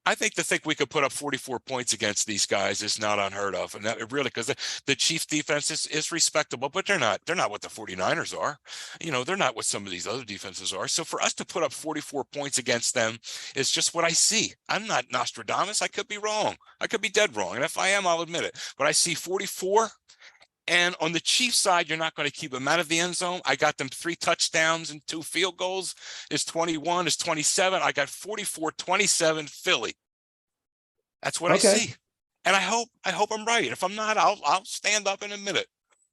I think to think we could put up 44 points against these guys is not unheard of. And that really, because the Chiefs defense is respectable, but they're not what the 49ers are. They're not what some of these other defenses are. So for us to put up 44 points against them is just what I see. I'm not Nostradamus. I could be wrong. I could be dead wrong. And if I am, I'll admit it. But I see 44. And on the Chiefs side, you're not going to keep them out of the end zone. I got them 3 touchdowns and 2 field goals. It's 21, it's 27. I got 44-27 Philly. That's what I see. And I hope I'm right. If I'm not, I'll stand up and admit it.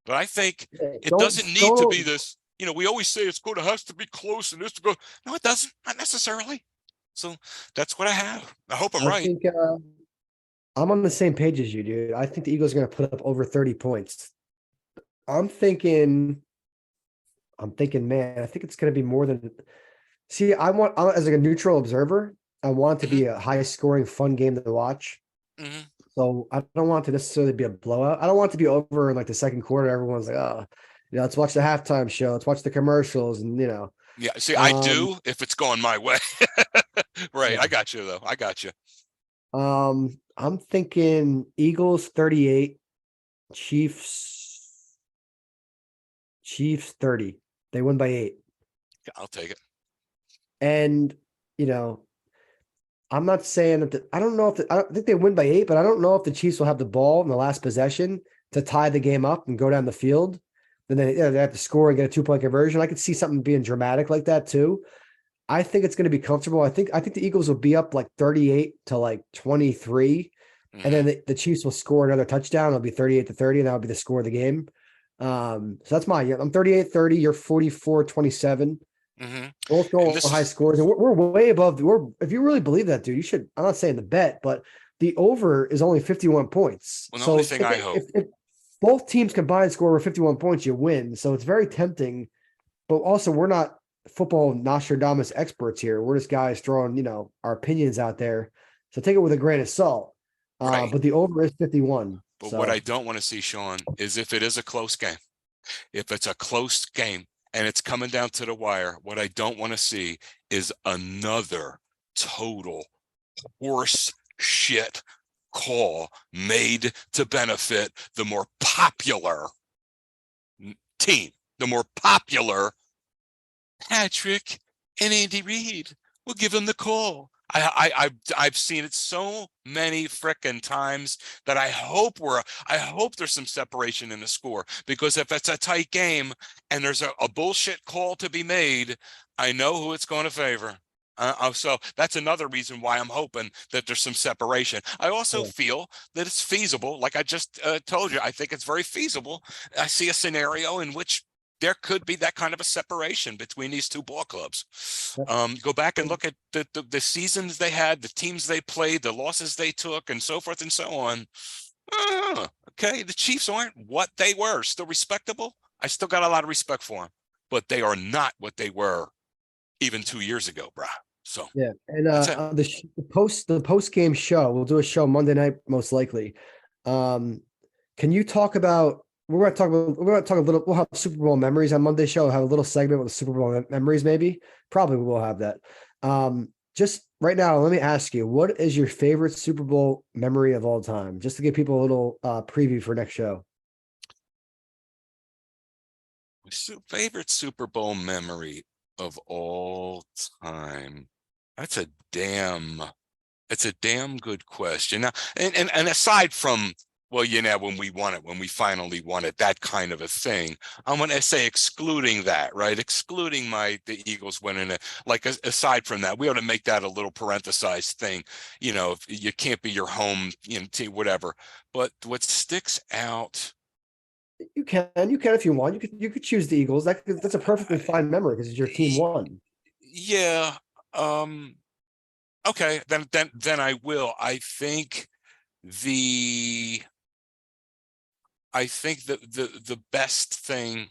But I think it doesn't need to be this. We always say it has to be close and this to go. No, it doesn't. Not necessarily. So that's what I have. I hope I'm right. I think I'm on the same page as you, dude. I think the Eagles are going to put up over 30 points. I'm thinking, man, I think it's going to be more than. See, as like a neutral observer, I want it to Mhm, be a high scoring, fun game to watch. mhm. So I don't want it to necessarily be a blowout. I don't want it to be over in like the second quarter. Everyone's like, oh, let's watch the halftime show. Let's watch the commercials, and Yeah, see, I um, do if it's going my way. Right, I yeah. got you though. I got you. I'm thinking Eagles 38, Chiefs Chiefs 30. They win by 8. I'll take it. And you know, I'm not saying that I don't know if I don't think they win by 8, but I don't know if the Chiefs will have the ball in the last possession to tie the game up and go down the field. Then they have to score and get a 2-point conversion. I could see something being dramatic like that too. I think it's going to be comfortable. I think the Eagles will be up like 38 to like 23, and then Hmm. the Chiefs will score another touchdown. It'll be 38 to 30, and that'll be the score of the game. So that's mine. I'm 38-30. You're 44-27. Hmm. Both And go this high is, scores, and we're way above. If you really believe that, dude, you should. I'm not saying the bet, but the over is only 51 points. well, the only So thing I hope. if both teams combined score over 51 points, you win. So it's very tempting. But also, we're not football Nostradamus experts here. We're just guys throwing, our opinions out there. So take it with a grain of salt. Right. But the over is 51. But what I So don't want to see, Sean, is if it is a close game, if it's a close game and it's coming down to the wire, what I don't want to see is another total horse shit call made to benefit the more popular team, the more popular Patrick and Andy Reid. Will give him the call. I've seen it so many frickin' times that I hope there's some separation in the score, because if it's a tight game and there's a bullshit call to be made, I know who it's going to favor. So that's another reason why I'm hoping that there's some separation. I also yeah. feel that it's feasible, like I just told you. I think it's very feasible. I see a scenario in which there could be that kind of a separation between these two ball clubs. Go back and look at the seasons they had, the teams they played, the losses they took, and so forth and so on. Okay, the Chiefs aren't what they were. Still respectable. I still got a lot of respect for them, but they are not what they were even 2 years ago, bruh. So Yeah, and that's it. the post game show. We'll do a show Monday night, most likely. Um, can you talk about? We're going to talk a little. We'll have Super Bowl memories on Monday show. We'll have a little segment with the Super Bowl memories, maybe. Probably we'll have that. Just right now, let me ask you, what is your favorite Super Bowl memory of all time? Just to give people a little preview for next show. Favorite Super Bowl memory of all time. That's a damn It's a damn good question. Now, and aside from, well, when we won it, when we finally won it, that kind of a thing, I'm going to say excluding that, right? Excluding the Eagles winning it. Like aside from that, we ought to make that a little parenthesized thing. If you can't be your home, team, whatever. But what sticks out, You can if you want. You could choose the Eagles. That's a perfectly fine memory because your team won. yeah. Um, okay, then I will. The I think the best thing,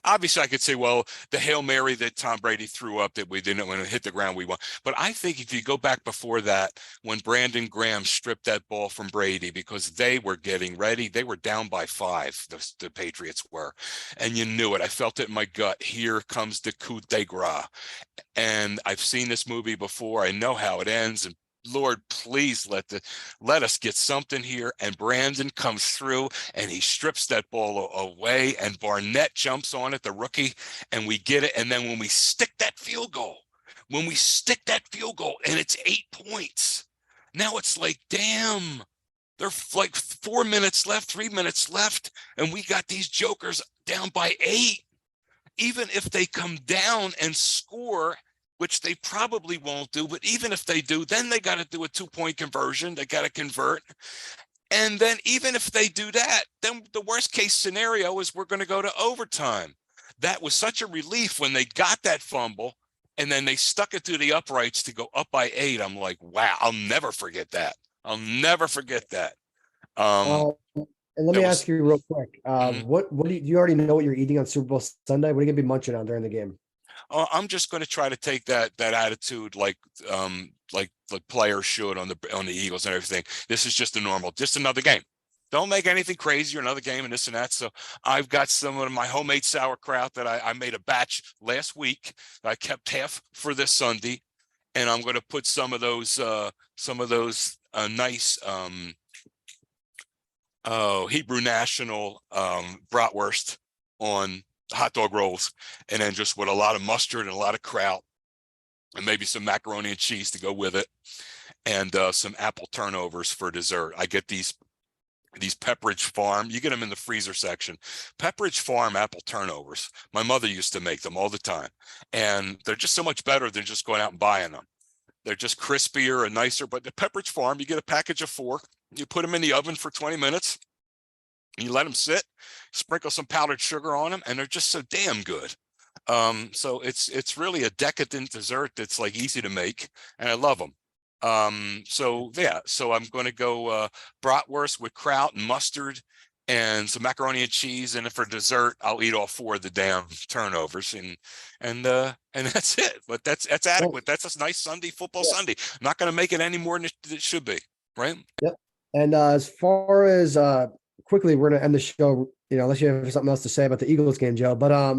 obviously I could say, well, the Hail Mary that Tom Brady threw up that we didn't, when it hit the ground, we won. But I think if you go back before that, when Brandon Graham stripped that ball from Brady because they were getting ready, they were down by 5, the Patriots were, and you knew it. I felt it in my gut. Here comes the coup de grace. And I've seen this movie before. I know how it ends. And Lord, please let us get something here. And Brandon comes through and he strips that ball away, and Barnett jumps on it, the rookie, and we get it. And then when we stick that field goal, and it's 8 points, now it's like, damn, there's like 4 minutes left, 3 minutes left, and we got these jokers down by 8. Even if they come down and score, which they probably won't do, but even if they do, then they got to do a 2-point conversion. They got to convert. And then even if they do that, then the worst case scenario is we're going to go to overtime. That was such a relief when they got that fumble and then they stuck it through the uprights to go up by 8. I'm like, wow, I'll never forget that. I'll never forget that. Um, And let that me was ask you real quick. mhm. What do you already know what you're eating on Super Bowl Sunday? What are you gonna be munching on during the game? I'm just going to try to take that attitude like players should on the Eagles and everything. This is just just another game. Don't make anything crazy or another game and this and that. So I've got some of my homemade sauerkraut that I made a batch last week. I kept half for this Sunday, and I'm going to put some of those nice Hebrew National bratwurst on hot dog rolls, and then just with a lot of mustard and a lot of kraut, and maybe some macaroni and cheese to go with it, and some apple turnovers for dessert. I get these Pepperidge Farm. You get them in the freezer section. Pepperidge Farm apple turnovers. My mother used to make them all the time, and they're just so much better than just going out and buying them. They're just crispier and nicer. But the Pepperidge Farm, you get a package of 4. You put them in the oven for 20 minutes. You let them sit, sprinkle some powdered sugar on them, and they're just so damn good. So it's really a decadent dessert that's like easy to make, and I love them. So yeah, so I'm going to go bratwurst with kraut and mustard and some macaroni and cheese, and for dessert I'll eat all 4 of the damn turnovers, and that's it. But that's adequate. That's a nice Sunday, football Sunday. I'm not going to make it any more than it should be, right? Yep. And as far as quickly, we're going to end the show, unless you have something else to say about the Eagles game, Joe. But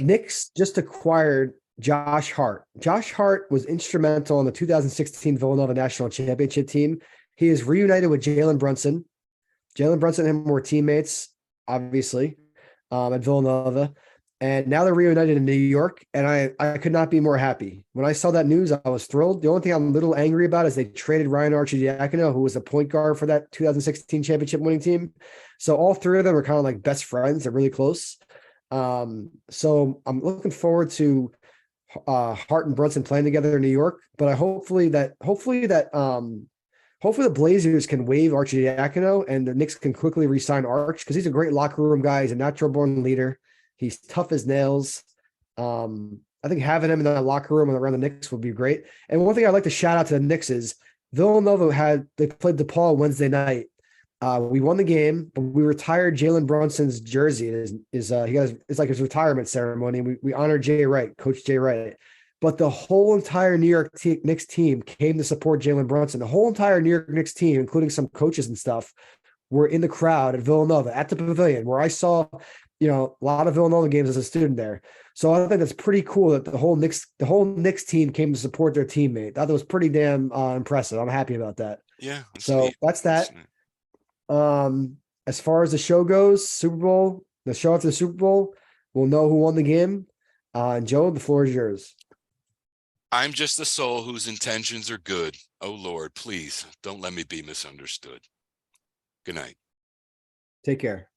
Knicks just acquired Josh Hart. Josh Hart was instrumental in the 2016 Villanova National Championship team. He is reunited with Jalen Brunson. Jalen Brunson and him were teammates, obviously, at Villanova. And now they're reunited in New York, and I could not be more happy. When I saw that news, I was thrilled. The only thing I'm a little angry about is they traded Ryan Arcidiacono, who was the point guard for that 2016 championship winning team. So all 3 of them are kind of like best friends. They're really close. So I'm looking forward to Hart and Brunson playing together in New York. But hopefully the Blazers can waive Arcidiacono and the Knicks can quickly re-sign Arch, because he's a great locker room guy. He's a natural born leader. He's tough as nails. I think having him in the locker room and around the Knicks would be great. And one thing I'd like to shout out to the Knicks is Villanova they played DePaul Wednesday night. We won the game, but we retired Jalen Brunson's jersey. It's like his retirement ceremony. We honored Jay Wright, Coach Jay Wright. But the whole entire New York Knicks team came to support Jalen Brunson. The whole entire New York Knicks team, including some coaches and stuff, were in the crowd at Villanova at the Pavilion, where I saw a lot of Villanova games as a student there. So I think that's pretty cool that the whole Knicks team came to support their teammate. That was pretty damn impressive. I'm happy about that. Yeah. So that's that. As far as the show goes, the show after the Super Bowl, we'll know who won the game. And Joe, the floor is yours. I'm just a soul whose intentions are good. Oh Lord, please don't let me be misunderstood. Good night. Take care.